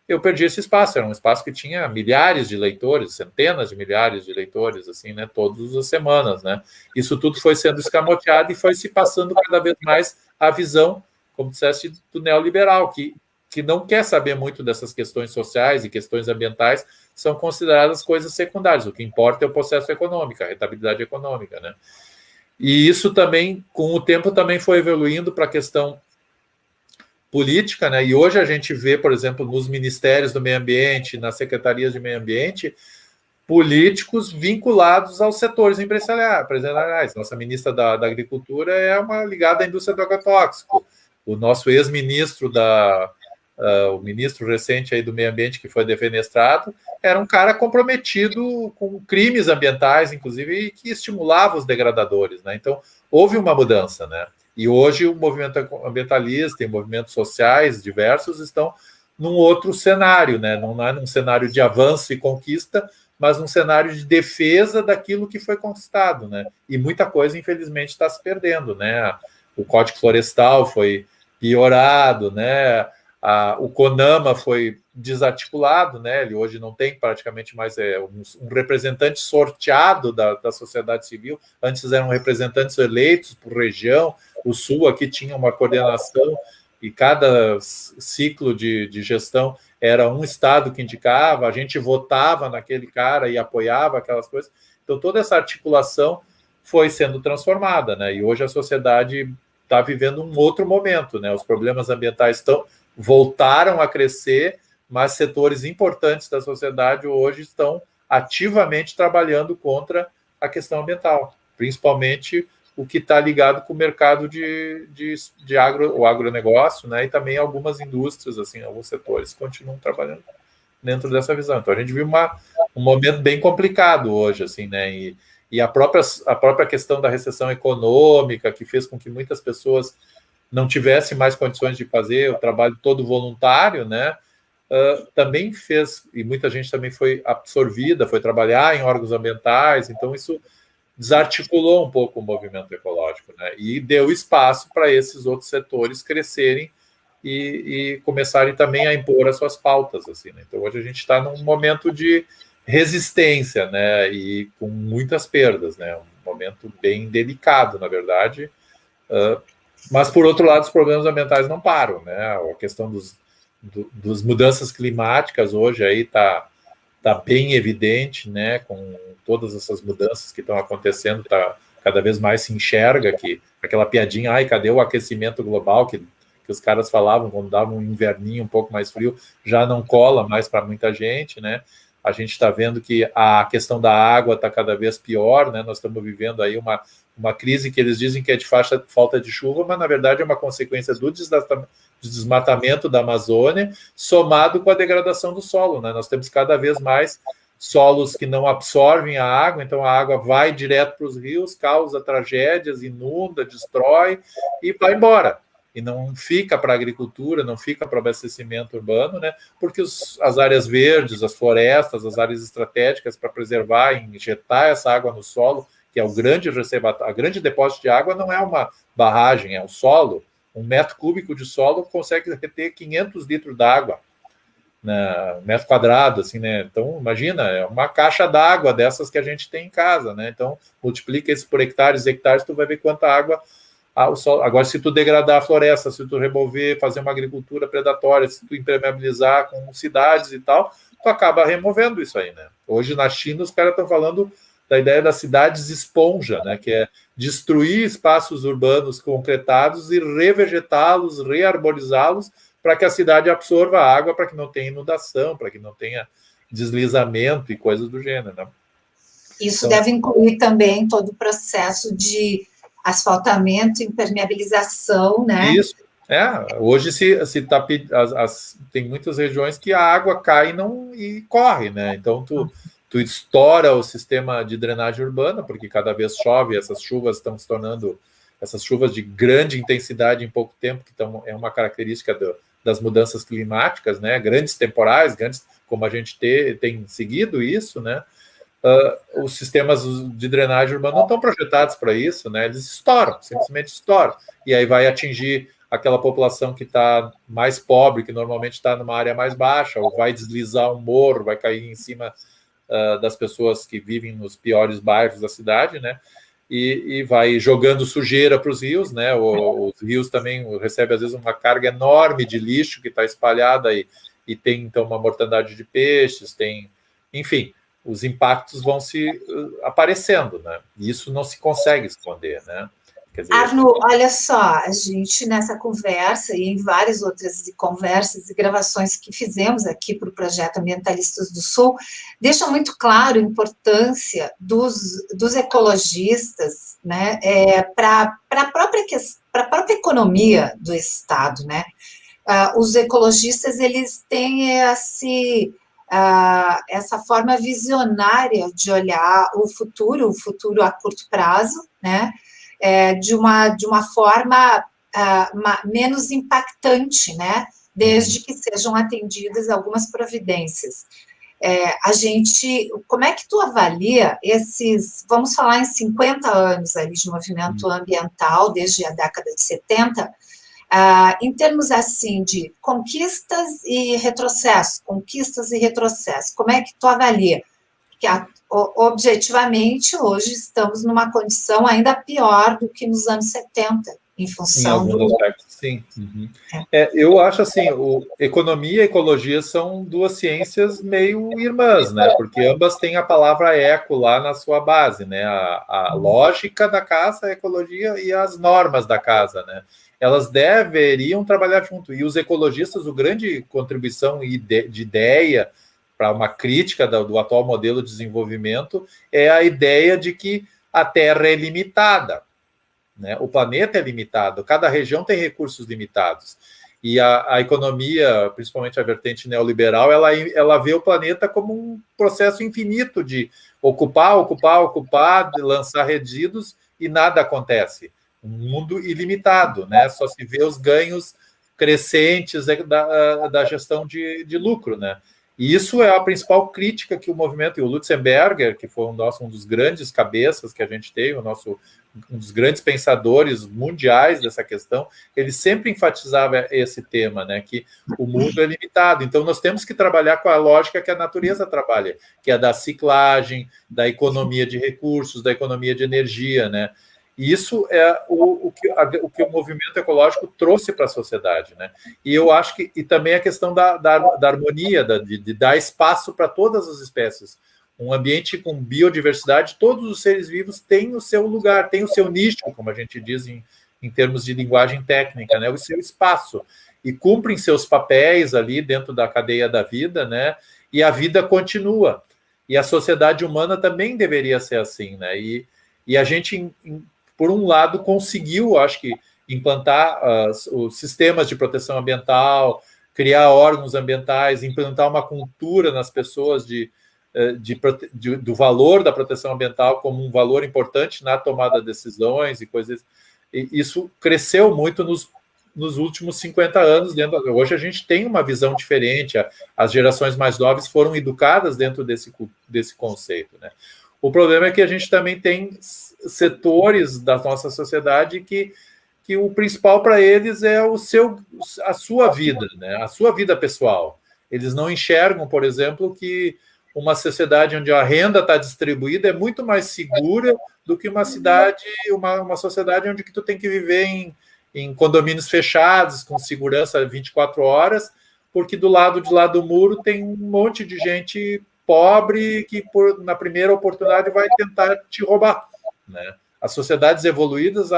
eu perdi esse espaço. Era um espaço que tinha milhares de leitores, centenas de milhares de leitores, assim, né, todas as semanas, né? Isso tudo foi sendo escamoteado e foi se passando cada vez mais a visão, como disseste, do neoliberal, que não quer saber muito dessas questões sociais e questões ambientais, são consideradas coisas secundárias. O que importa é o processo econômico, a rentabilidade econômica, né? E isso também, com o tempo, também foi evoluindo para a questão política, né? E hoje a gente vê, por exemplo, nos ministérios do meio ambiente, nas secretarias de meio ambiente, políticos vinculados aos setores empresariais. Nossa ministra da Agricultura é uma ligada à indústria do agrotóxico. O nosso ex-ministro o ministro recente aí do meio ambiente que foi defenestrado era um cara comprometido com crimes ambientais, inclusive, e que estimulava os degradadores, né? Então houve uma mudança, né? E hoje o movimento ambientalista e movimentos sociais diversos estão num outro cenário, né? Não é num cenário de avanço e conquista, mas num cenário de defesa daquilo que foi conquistado, né? E muita coisa, infelizmente, está se perdendo, né? O Código Florestal foi piorado, né? O CONAMA foi desarticulado, né? Ele hoje não tem praticamente mais um representante sorteado da sociedade civil. Antes eram representantes eleitos por região. O Sul aqui tinha uma coordenação e cada ciclo de gestão era um estado que indicava, a gente votava naquele cara e apoiava aquelas coisas. Então, toda essa articulação foi sendo transformada, né? E hoje a sociedade está vivendo um outro momento, né? Os problemas ambientais voltaram a crescer, mas setores importantes da sociedade hoje estão ativamente trabalhando contra a questão ambiental, principalmente o que está ligado com o mercado o agronegócio, né? E também algumas indústrias, assim, alguns setores continuam trabalhando dentro dessa visão. Então a gente viu um momento bem complicado hoje, assim, né? E a própria questão da recessão econômica, que fez com que muitas pessoas não tivessem mais condições de fazer o trabalho todo voluntário, né? Também fez, e muita gente também foi absorvida, foi trabalhar em órgãos ambientais, então isso desarticulou um pouco o movimento ecológico, né? E deu espaço para esses outros setores crescerem e começarem também a impor as suas pautas, assim, né? Então hoje a gente está num momento de resistência, né? E com muitas perdas, né? Um momento bem delicado, na verdade. Mas por outro lado, os problemas ambientais não param, né? A questão dos mudanças climáticas hoje aí está bem evidente, né? Com todas essas mudanças que estão acontecendo, cada vez mais se enxerga que aquela piadinha, ai, cadê o aquecimento global que os caras falavam quando dava um inverninho um pouco mais frio, já não cola mais para muita gente, né? A gente está vendo que a questão da água está cada vez pior, né? Nós estamos vivendo aí uma crise que eles dizem que é de falta de chuva, mas na verdade é uma consequência do desmatamento da Amazônia, somado com a degradação do solo, né? Nós temos cada vez mais solos que não absorvem a água, então a água vai direto para os rios, causa tragédias, inunda, destrói e vai embora. E não fica para a agricultura, não fica para o abastecimento urbano, né? Porque as áreas verdes, as florestas, as áreas estratégicas para preservar e injetar essa água no solo, que é o grande a grande depósito de água, não é uma barragem, é o solo. 1 metro cúbico de solo consegue reter 500 litros d'água, né, metro quadrado, assim, né? Então, imagina, é uma caixa d'água dessas que a gente tem em casa, né? Então, multiplica isso por hectares, tu vai ver quanta água o solo. Agora, se tu degradar a floresta, se tu remover, fazer uma agricultura predatória, se tu impermeabilizar com cidades e tal, tu acaba removendo isso aí, né? Hoje, na China, os caras estão falando da ideia das cidades esponja, né? Que é destruir espaços urbanos concretados e revegetá-los, rearborizá-los, para que a cidade absorva a água, para que não tenha inundação, para que não tenha deslizamento e coisas do gênero, né? Isso então, deve incluir também todo o processo de asfaltamento, impermeabilização, né? Isso. Hoje tem muitas regiões que a água cai e corre, né? Então tu estoura o sistema de drenagem urbana, porque cada vez chove, essas chuvas estão se tornando essas chuvas de grande intensidade em pouco tempo, que é uma característica das mudanças climáticas, né? Grandes temporais, como a gente tem seguido isso, né? Os sistemas de drenagem urbana não estão projetados para isso, né? Eles simplesmente estouram. E aí vai atingir aquela população que está mais pobre, que normalmente está numa área mais baixa, ou vai deslizar um morro, vai cair em cima das pessoas que vivem nos piores bairros da cidade, né? E vai jogando sujeira para os rios, né? Os rios também recebem, às vezes, uma carga enorme de lixo que está espalhada e tem, então, uma mortandade de peixes, enfim, os impactos vão se aparecendo, né? E isso não se consegue esconder, né? Quer dizer, Arno, olha só, a gente nessa conversa e em várias outras conversas e gravações que fizemos aqui para o projeto Ambientalistas do Sul, deixa muito claro a importância dos ecologistas, né, para a própria economia do Estado, né? Os ecologistas, eles têm essa forma visionária de olhar o futuro a curto prazo, né? De uma forma menos impactante, né? Desde que sejam atendidas algumas providências. Como é que tu avalia vamos falar em 50 anos ali de movimento ambiental, desde a década de 70, em termos assim de conquistas e retrocessos, como é que tu avalia? Porque objetivamente hoje estamos numa condição ainda pior do que nos anos 70, em função em alguns aspectos, sim. Uhum. Eu acho assim, economia e ecologia são duas ciências meio irmãs, né? Porque ambas têm a palavra eco lá na sua base, né? A lógica da casa, a ecologia e as normas da casa, né? Elas deveriam trabalhar junto. E os ecologistas, a grande contribuição de ideia para uma crítica do atual modelo de desenvolvimento é a ideia de que a Terra é limitada, né? O planeta é limitado, cada região tem recursos limitados. E a economia, principalmente a vertente neoliberal, ela vê o planeta como um processo infinito de ocupar, de lançar resíduos e nada acontece. Um mundo ilimitado, né? Só se vê os ganhos crescentes da gestão de lucro, né? E isso é a principal crítica que o movimento, e o Lutzenberger, que foi um dos grandes cabeças que a gente teve, um dos grandes pensadores mundiais dessa questão, ele sempre enfatizava esse tema, né, que o mundo é limitado, então nós temos que trabalhar com a lógica que a natureza trabalha, que é a da ciclagem, da economia de recursos, da economia de energia, né, e isso é o que o movimento ecológico trouxe para a sociedade, né, e eu acho que, e também a questão da harmonia, de dar espaço para todas as espécies. Um ambiente com biodiversidade, todos os seres vivos têm o seu lugar, têm o seu nicho, como a gente diz em termos de linguagem técnica, né? O seu espaço. E cumprem seus papéis ali dentro da cadeia da vida, né? E a vida continua. E a sociedade humana também deveria ser assim, né? E a gente, por um lado, conseguiu, acho que, implantar os sistemas de proteção ambiental, criar órgãos ambientais, implantar uma cultura nas pessoas do valor da proteção ambiental como um valor importante na tomada de decisões e coisas. E isso cresceu muito nos últimos 50 anos. Hoje a gente tem uma visão diferente, as gerações mais novas foram educadas dentro desse conceito, né? O problema é que a gente também tem setores da nossa sociedade que o principal para eles é a sua vida, né? A sua vida pessoal. Eles não enxergam, por exemplo, que uma sociedade onde a renda está distribuída é muito mais segura do que uma sociedade onde que tu tem que viver em condomínios fechados, com segurança 24 horas, porque do lado de lá do muro tem um monte de gente pobre que, na primeira oportunidade, vai tentar te roubar, né? As sociedades evoluídas,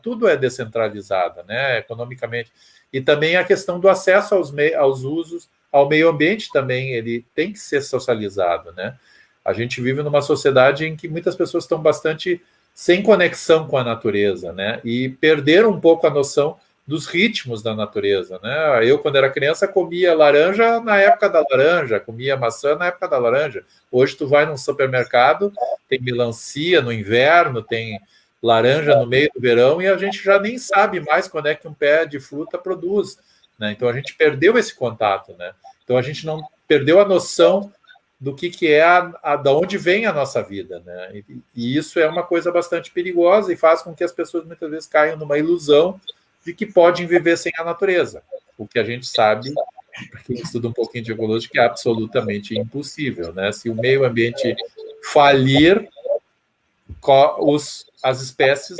tudo é descentralizado, né, economicamente. E também a questão do acesso aos usos, ao meio ambiente também, ele tem que ser socializado, né? A gente vive numa sociedade em que muitas pessoas estão bastante sem conexão com a natureza, né? E perderam um pouco a noção dos ritmos da natureza, né? Eu, quando era criança, comia laranja na época da laranja, comia maçã na época da laranja. Hoje tu vai num supermercado, tem melancia no inverno, tem laranja no meio do verão e a gente já nem sabe mais quando é que um pé de fruta produz, né? Então a gente perdeu esse contato, né? Então a gente não perdeu a noção do que é da onde vem a nossa vida, né? E isso é uma coisa bastante perigosa e faz com que as pessoas muitas vezes caiam numa ilusão de que podem viver sem a natureza, o que a gente sabe, para quem estuda um pouquinho de ecologia, que é absolutamente impossível, né? Se o meio ambiente falir, as espécies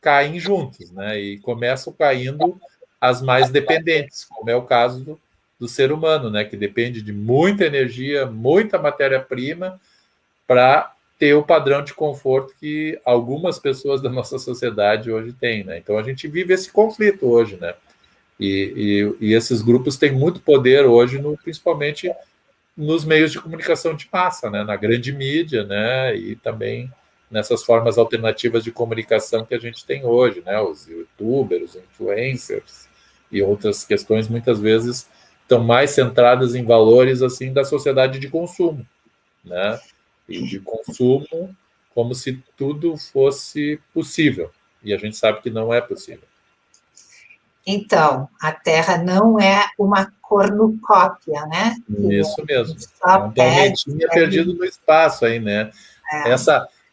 caem juntas, né? E começam caindo as mais dependentes, como é o caso do ser humano, né? Que depende de muita energia, muita matéria-prima, para ter o padrão de conforto que algumas pessoas da nossa sociedade hoje têm, né? Então a gente vive esse conflito hoje, né? E esses grupos têm muito poder hoje, principalmente nos meios de comunicação de massa, né? Na grande mídia, né? E também nessas formas alternativas de comunicação que a gente tem hoje, né? Os youtubers, os influencers e outras questões muitas vezes estão mais centradas em valores assim da sociedade de consumo, né? E de consumo como se tudo fosse possível. E a gente sabe que não é possível. Então, a Terra não é uma cornucópia, né? Isso mesmo. É Só um pega, planetinha perdido no espaço aí, né?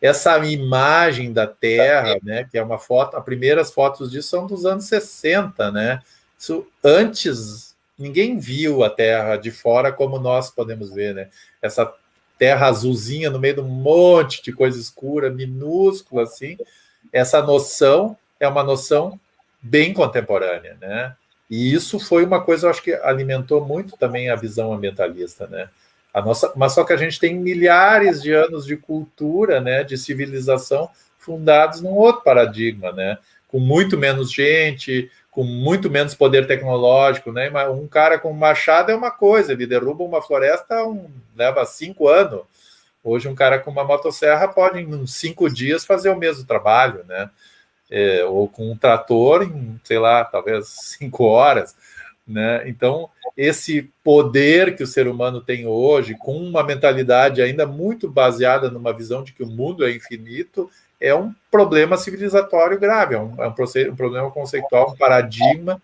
Essa imagem da Terra, né, que é uma foto, as primeiras fotos disso são dos anos 60, né? Isso, antes, ninguém viu a Terra de fora como nós podemos ver, né? Essa terra azulzinha no meio de um monte de coisa escura, minúscula, assim. Essa noção é uma noção bem contemporânea, né? E isso foi uma coisa, eu acho que alimentou muito também a visão ambientalista, né? Mas só que a gente tem milhares de anos de cultura, né, de civilização fundados num outro paradigma, né, com muito menos gente, com muito menos poder tecnológico, né. Um cara com um machado é uma coisa, ele derruba uma floresta, leva 5 anos. Hoje um cara com uma motosserra pode em 5 dias fazer o mesmo trabalho, né, ou com um trator em, sei lá, talvez 5 horas. Né? Então, esse poder que o ser humano tem hoje, com uma mentalidade ainda muito baseada numa visão de que o mundo é infinito, é um problema civilizatório grave, um problema conceitual, um paradigma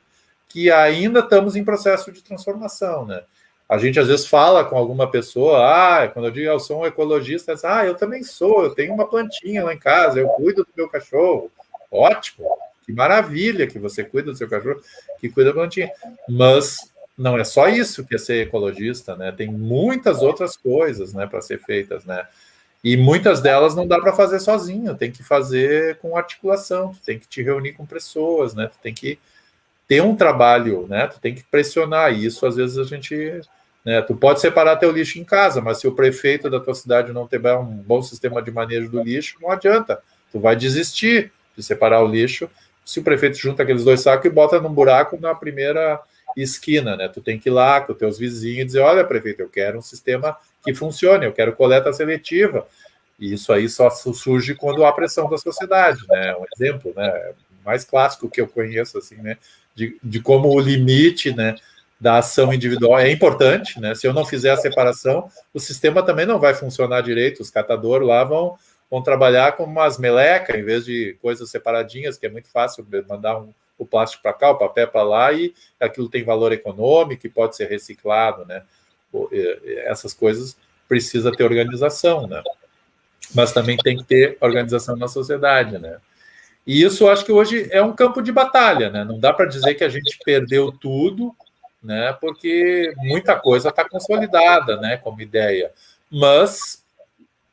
que ainda estamos em processo de transformação. Né? A gente às vezes fala com alguma pessoa, quando eu digo eu sou um ecologista, eu também sou, eu tenho uma plantinha lá em casa, eu cuido do meu cachorro. Ótimo, que maravilha que você cuida do seu cachorro, que cuida da plantinha. Mas não é só isso que é ser ecologista, né? Tem muitas outras coisas, né, para ser feitas, né? E muitas delas não dá para fazer sozinho, tem que fazer com articulação, tu tem que te reunir com pessoas, né? Tu tem que ter um trabalho, né? Tu tem que pressionar isso. Às vezes a gente, né? Tu pode separar teu lixo em casa, mas se o prefeito da tua cidade não tiver um bom sistema de manejo do lixo, não adianta. Tu vai desistir de separar o lixo se o prefeito junta aqueles 2 sacos e bota num buraco na primeira esquina, né? Tu tem que ir lá com os teus vizinhos e dizer, olha, prefeito, eu quero um sistema que funcione, eu quero coleta seletiva. E isso aí só surge quando há pressão da sociedade, né? Um exemplo, né? Mais clássico que eu conheço, assim, né? De como o limite, né, da ação individual é importante, né? Se eu não fizer a separação, o sistema também não vai funcionar direito. Os catadores lá vão trabalhar com umas melecas, em vez de coisas separadinhas, que é muito fácil mandar o plástico para cá, o papel para lá, e aquilo tem valor econômico e pode ser reciclado, né? Essas coisas precisa ter organização, né? Mas também tem que ter organização na sociedade, né? E isso eu acho que hoje é um campo de batalha, né? Não dá para dizer que a gente perdeu tudo, né? Porque muita coisa está consolidada, né? Como ideia. Mas,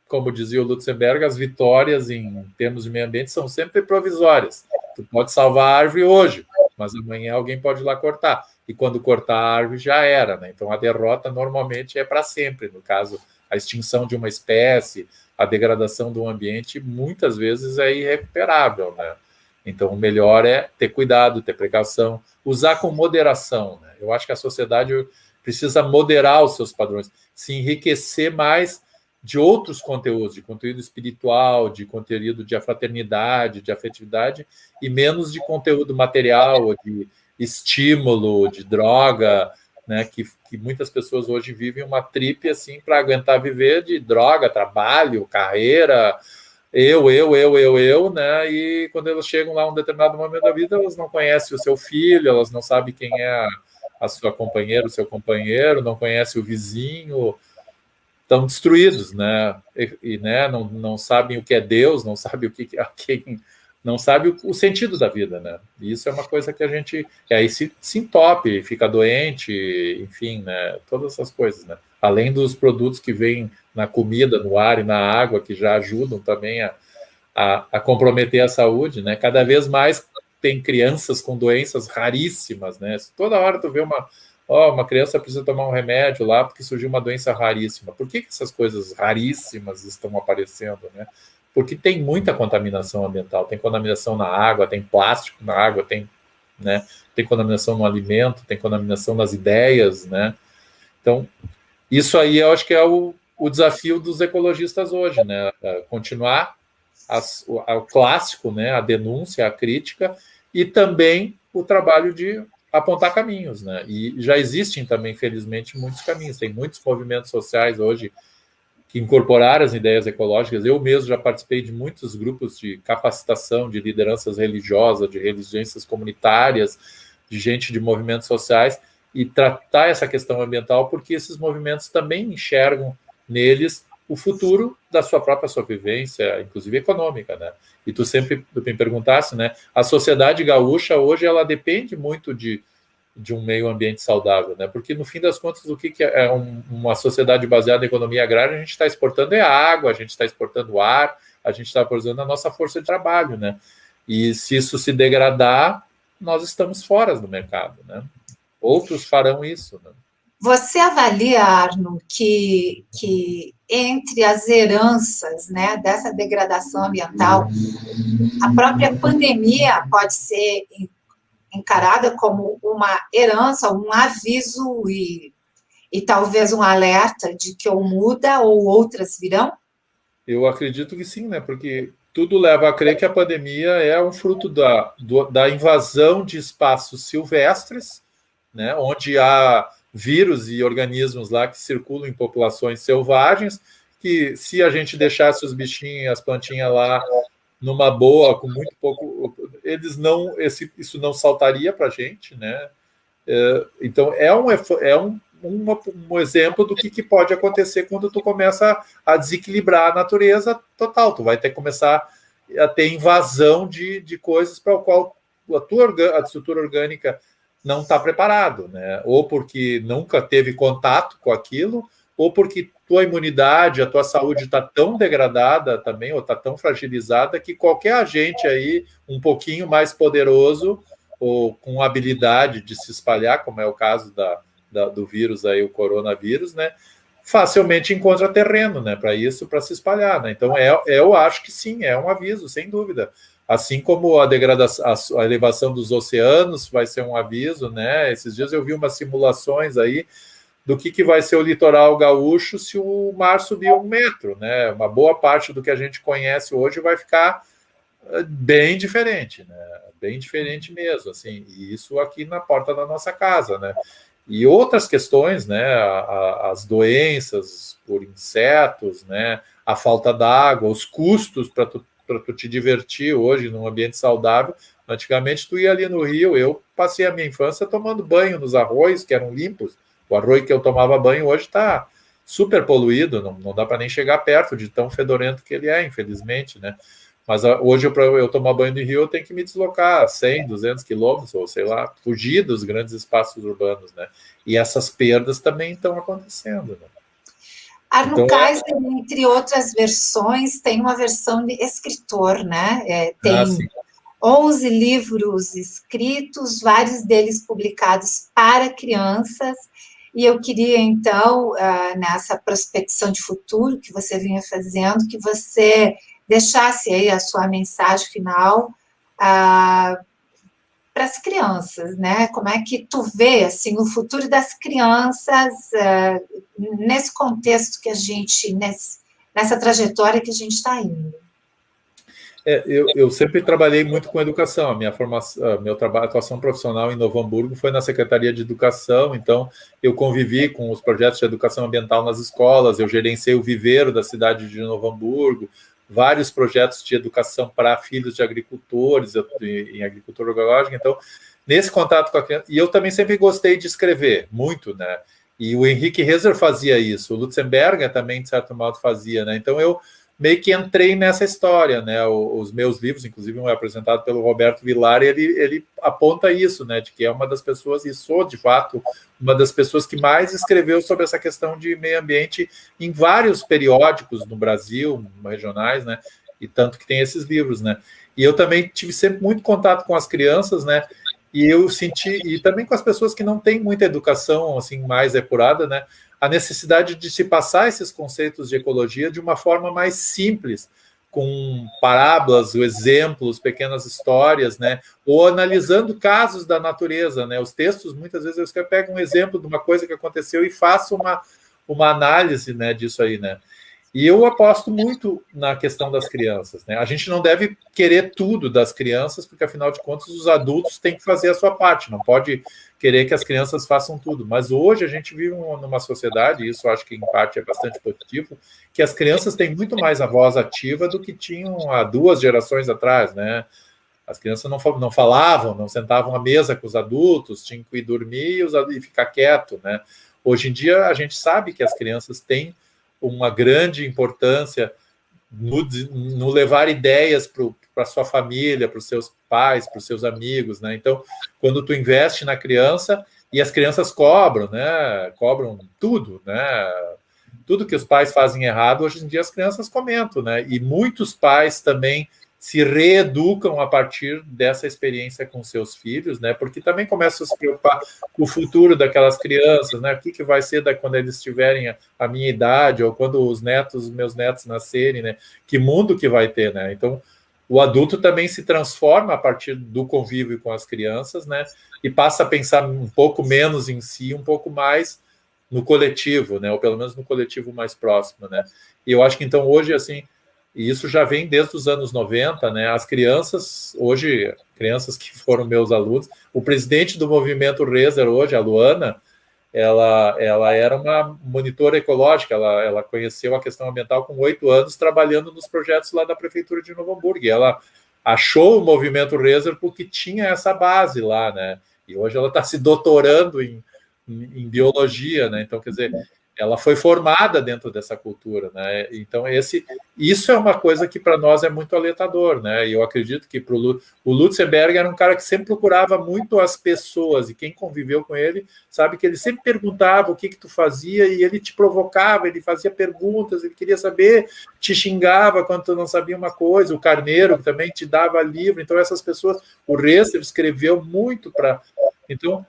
como dizia o Lutzenberg, as vitórias em termos de meio ambiente são sempre provisórias. Tu pode salvar a árvore hoje, mas amanhã alguém pode ir lá cortar. E quando cortar a árvore já era, né? Então a derrota normalmente é para sempre. No caso, a extinção de uma espécie, a degradação do ambiente, muitas vezes é irrecuperável, né? Então, o melhor é ter cuidado, ter precaução, usar com moderação, né? Eu acho que a sociedade precisa moderar os seus padrões, se enriquecer mais de outros conteúdos, de conteúdo espiritual, de conteúdo de fraternidade, de afetividade, e menos de conteúdo material, de estímulo, de droga, né, que muitas pessoas hoje vivem uma trip assim para aguentar viver de droga, trabalho, carreira, né? E quando elas chegam lá a um determinado momento da vida, elas não conhecem o seu filho, elas não sabem quem é a sua companheira, o seu companheiro, não conhecem o vizinho, estão destruídos, né? Né, não sabem o que é Deus, não sabem o que quem não sabe o sentido da vida, né? E isso é uma coisa que a gente aí se entope, fica doente, enfim, né? Todas essas coisas, né? Além dos produtos que vêm na comida, no ar e na água, que já ajudam também a comprometer a saúde, né? Cada vez mais tem crianças com doenças raríssimas, né? Toda hora tu vê uma criança precisa tomar um remédio lá porque surgiu uma doença raríssima. Por que essas coisas raríssimas estão aparecendo, né? Porque tem muita contaminação ambiental, tem contaminação na água, tem plástico na água, né, tem contaminação no alimento, tem contaminação nas ideias, né? Então, isso aí eu acho que é o desafio dos ecologistas hoje, né? Continuar o clássico, né? A denúncia, a crítica, e também o trabalho de apontar caminhos, né? E já existem também, felizmente, muitos caminhos. Tem muitos movimentos sociais hoje que incorporaram as ideias ecológicas. Eu mesmo já participei de muitos grupos de capacitação de lideranças religiosas, de religiões comunitárias, de gente de movimentos sociais, e tratar essa questão ambiental, porque esses movimentos também enxergam neles o futuro da sua própria sobrevivência, inclusive econômica, né? E tu sempre me perguntasse, né? A sociedade gaúcha hoje ela depende muito de um meio ambiente saudável, né? Porque no fim das contas, o que é uma sociedade baseada em economia agrária? A gente está exportando água, a gente está exportando ar, a gente está exportando a nossa força de trabalho, né? E se isso se degradar, nós estamos fora do mercado, né? Outros farão isso, né? Você avalia, Arno, que entre as heranças, né, dessa degradação ambiental, a própria pandemia pode ser encarada como uma herança, um aviso e talvez um alerta de que ou muda ou outras virão? Eu acredito que sim, né? Porque tudo leva a crer que a pandemia é um fruto da invasão de espaços silvestres, né? Onde há vírus e organismos lá que circulam em populações selvagens, que se a gente deixasse os bichinhos e as plantinhas lá numa boa, com muito pouco, isso não saltaria para a gente, né? Então um exemplo do que pode acontecer quando tu começa a desequilibrar a natureza total. Tu vai ter que começar a ter invasão de coisas para o qual a estrutura orgânica não está preparado, né? Ou porque nunca teve contato com aquilo, ou porque tua imunidade, a tua saúde está tão degradada também, ou está tão fragilizada, que qualquer agente aí um pouquinho mais poderoso, ou com habilidade de se espalhar, como é o caso do vírus aí, o coronavírus, né? Facilmente encontra terreno, né? Para isso, para se espalhar, né? Então, eu acho que sim, é um aviso, sem dúvida. Assim como a degradação, a elevação dos oceanos vai ser um aviso, né? Esses dias eu vi umas simulações aí do que vai ser o litoral gaúcho se o mar subir 1 metro, né? Uma boa parte do que a gente conhece hoje vai ficar bem diferente, né? Bem diferente mesmo, assim. E isso aqui na porta da nossa casa, né? E outras questões, né? As doenças por insetos, né? A falta d'água, os custos para tu te divertir hoje num ambiente saudável. Antigamente tu ia ali no rio, eu passei a minha infância tomando banho nos arroios que eram limpos. O arroio que eu tomava banho hoje está super poluído, não dá para nem chegar perto de tão fedorento que ele é, infelizmente, né? Mas hoje, para eu tomar banho de rio, eu tenho que me deslocar 100, 200 quilômetros, ou sei lá, fugir dos grandes espaços urbanos, né? E essas perdas também estão acontecendo, né? Arno Kaiser, entre outras versões, tem uma versão de escritor, né? Tem 11 livros escritos, vários deles publicados para crianças, e eu queria, então, nessa prospecção de futuro que você vinha fazendo, que você deixasse aí a sua mensagem final para as crianças, né? Como é que tu vê, assim, o futuro das crianças nesse contexto que a gente, nessa trajetória que a gente está indo? Eu sempre trabalhei muito com educação. A minha formação, atuação profissional em Novo Hamburgo foi na Secretaria de Educação, então eu convivi com os projetos de educação ambiental nas escolas, eu gerenciei o viveiro da cidade de Novo Hamburgo, vários projetos de educação para filhos de agricultores, em agricultura ecológica. Então, nesse contato com a criança, e eu também sempre gostei de escrever, muito, né? E o Henrique Rezer fazia isso, o Lutzenberger também, de certo modo, fazia, né? Então, eu meio que entrei nessa história, né? Os meus livros, inclusive um é apresentado pelo Roberto Vilar, e ele aponta isso, né? De que é uma das pessoas, e sou de fato uma das pessoas que mais escreveu sobre essa questão de meio ambiente em vários periódicos no Brasil, regionais, né? E tanto que tem esses livros, né? E eu também tive sempre muito contato com as crianças, né? E eu senti, e também com as pessoas que não têm muita educação assim mais apurada, né, a necessidade de se passar esses conceitos de ecologia de uma forma mais simples, com parábolas, exemplos, pequenas histórias, né, ou analisando casos da natureza, né. Os textos, muitas vezes, eu pego um exemplo de uma coisa que aconteceu e faço uma análise, né, disso aí, né. E eu aposto muito na questão das crianças, né? A gente não deve querer tudo das crianças, porque afinal de contas os adultos têm que fazer a sua parte, não pode querer que as crianças façam tudo. Mas hoje a gente vive numa sociedade, e isso eu acho que em parte é bastante positivo, que as crianças têm muito mais a voz ativa do que tinham há 2 gerações atrás, né? As crianças não falavam, não sentavam à mesa com os adultos, tinham que ir dormir e ficar quieto, né? Hoje em dia a gente sabe que as crianças têm uma grande importância no levar ideias para a sua família, para os seus pais, para os seus amigos, né? Então, quando tu investe na criança, e as crianças cobram, né? Cobram tudo, né? Tudo que os pais fazem errado, hoje em dia as crianças comentam, né? E muitos pais também se reeducam a partir dessa experiência com seus filhos, né? Porque também começam a se preocupar com o futuro daquelas crianças, né? O que vai ser quando eles tiverem a minha idade, ou quando os meus netos nascerem, né? Que mundo que vai ter, né? Então, o adulto também se transforma a partir do convívio com as crianças, né? E passa a pensar um pouco menos em si, um pouco mais no coletivo, né? Ou pelo menos no coletivo mais próximo, né? E eu acho que então hoje, assim, e isso já vem desde os anos 90, né? As crianças, hoje, crianças que foram meus alunos, o presidente do movimento Reser hoje, a Luana, ela era uma monitora ecológica, ela conheceu a questão ambiental com 8 anos, trabalhando nos projetos lá da Prefeitura de Novo Hamburgo, e ela achou o movimento Reser porque tinha essa base lá, né? E hoje ela está se doutorando em biologia, né? Então, quer dizer, ela foi formada dentro dessa cultura, né? Então, isso é uma coisa que para nós é muito alentador, né? E eu acredito que o Lutzenberg era um cara que sempre procurava muito as pessoas, e quem conviveu com ele sabe que ele sempre perguntava o que tu fazia, e ele te provocava, ele fazia perguntas, ele queria saber, te xingava quando tu não sabia uma coisa, o Carneiro também te dava livro. Então, essas pessoas, o Rester escreveu muito para... Então,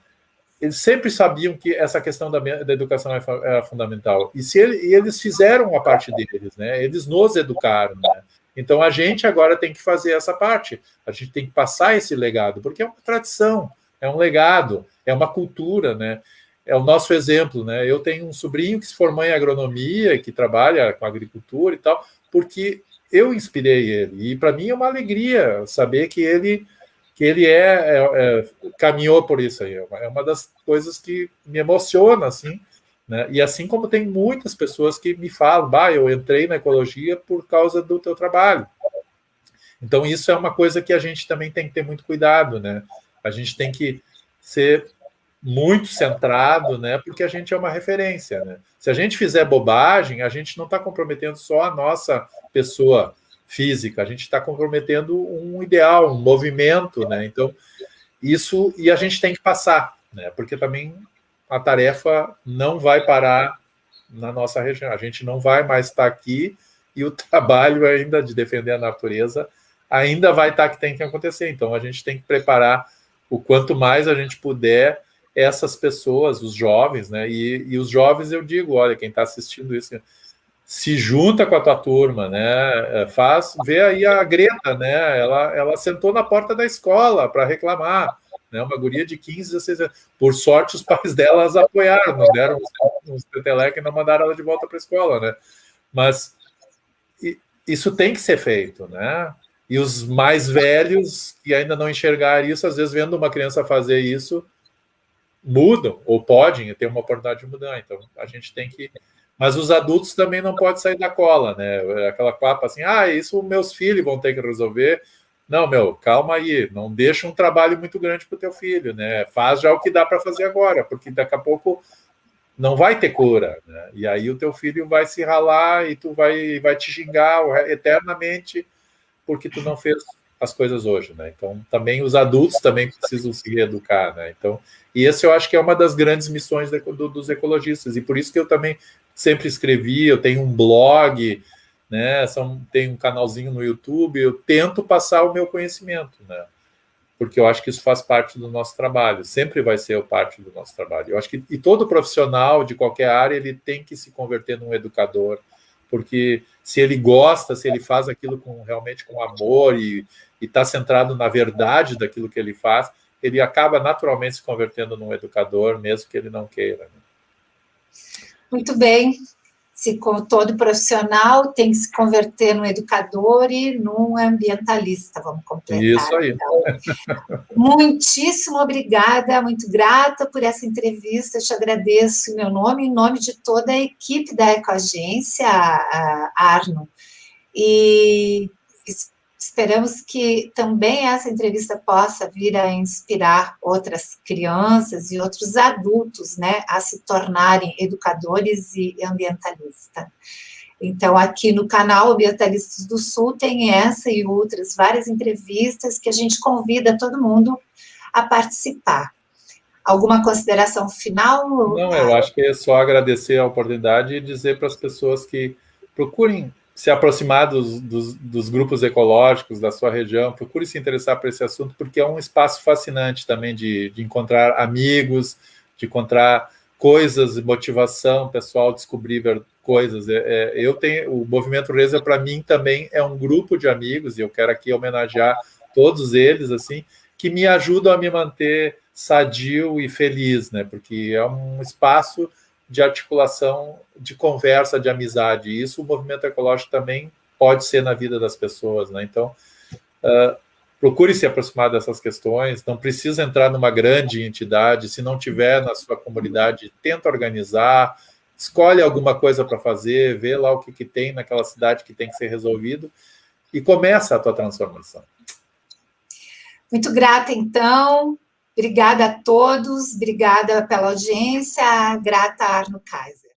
eles sempre sabiam que essa questão da educação era fundamental. E eles fizeram a parte deles, né? Eles nos educaram, né? Então, a gente agora tem que fazer essa parte. A gente tem que passar esse legado, porque é uma tradição, é um legado, é uma cultura, né? É o nosso exemplo, né? Eu tenho um sobrinho que se formou em agronomia, que trabalha com agricultura e tal, porque eu inspirei ele. E, para mim, é uma alegria saber que ele caminhou por isso aí. É uma das coisas que me emociona, assim, né? E assim como tem muitas pessoas que me falam, eu entrei na ecologia por causa do teu trabalho. Então, isso é uma coisa que a gente também tem que ter muito cuidado, né? A gente tem que ser muito centrado, né? Porque a gente é uma referência, né? Se a gente fizer bobagem, a gente não está comprometendo só a nossa pessoa física, a gente está comprometendo um ideal, um movimento, né? Então, isso, e a gente tem que passar, né? Porque também a tarefa não vai parar na nossa região, a gente não vai mais estar aqui, e o trabalho ainda de defender a natureza ainda vai estar que tem que acontecer. Então, a gente tem que preparar o quanto mais a gente puder essas pessoas, os jovens, né? E os jovens, eu digo, olha, quem está assistindo isso, se junta com a tua turma, né? Vê aí a Greta, né? Ela sentou na porta da escola para reclamar, né? Uma guria de 15, 16 anos. Por sorte, os pais delas apoiaram, não deram uns peteleca e não mandaram ela de volta para a escola, né? Mas isso tem que ser feito, né? E os mais velhos que ainda não enxergaram isso, às vezes vendo uma criança fazer isso, mudam, ou podem ter uma oportunidade de mudar. Então, a gente tem que... Mas os adultos também não podem sair da cola, né? Aquela papo assim, isso meus filhos vão ter que resolver. Não, calma aí, não deixa um trabalho muito grande para o teu filho, né? Faz já o que dá para fazer agora, porque daqui a pouco não vai ter cura, né? E aí o teu filho vai se ralar e tu vai te xingar eternamente porque tu não fez as coisas hoje, né? Então, também os adultos também precisam se reeducar, né? Então, e esse eu acho que é uma das grandes missões dos ecologistas, e por isso que eu também sempre escrevi, eu tenho um blog, né? Tenho um canalzinho no YouTube, eu tento passar o meu conhecimento, né? porque eu acho que isso faz parte do nosso trabalho, sempre vai ser parte do nosso trabalho. Eu acho que e todo profissional de qualquer área, ele tem que se converter num educador, porque se ele gosta, se ele faz aquilo realmente com amor e está centrado na verdade daquilo que ele faz, ele acaba naturalmente se convertendo num educador, mesmo que ele não queira. Muito bem. Se todo profissional tem que se converter num educador e num ambientalista, vamos completar. Isso aí. Então. Muitíssimo obrigada, muito grata por essa entrevista, eu te agradeço em meu nome, em nome de toda a equipe da Ecoagência, a Arno, e esperamos que também essa entrevista possa vir a inspirar outras crianças e outros adultos, né, a se tornarem educadores e ambientalistas. Então, aqui no canal Ambientalistas do Sul tem essa e outras várias entrevistas que a gente convida todo mundo a participar. Alguma consideração final? Não, eu acho que é só agradecer a oportunidade e dizer para as pessoas que procurem se aproximar dos grupos ecológicos da sua região, procure se interessar por esse assunto, porque é um espaço fascinante também de encontrar amigos, de encontrar coisas, motivação pessoal, descobrir coisas. Eu tenho o Movimento Reza, para mim, também é um grupo de amigos, e eu quero aqui homenagear todos eles, assim, que me ajudam a me manter sadio e feliz, né? Porque é um espaço de articulação, de conversa, de amizade. E isso o movimento ecológico também pode ser na vida das pessoas, né? Então, procure se aproximar dessas questões, não precisa entrar numa grande entidade, se não tiver na sua comunidade, tenta organizar, escolhe alguma coisa para fazer, vê lá o que tem naquela cidade que tem que ser resolvido e começa a tua transformação. Muito grata, então. Obrigada a todos, obrigada pela audiência, grata a Arno Kaiser.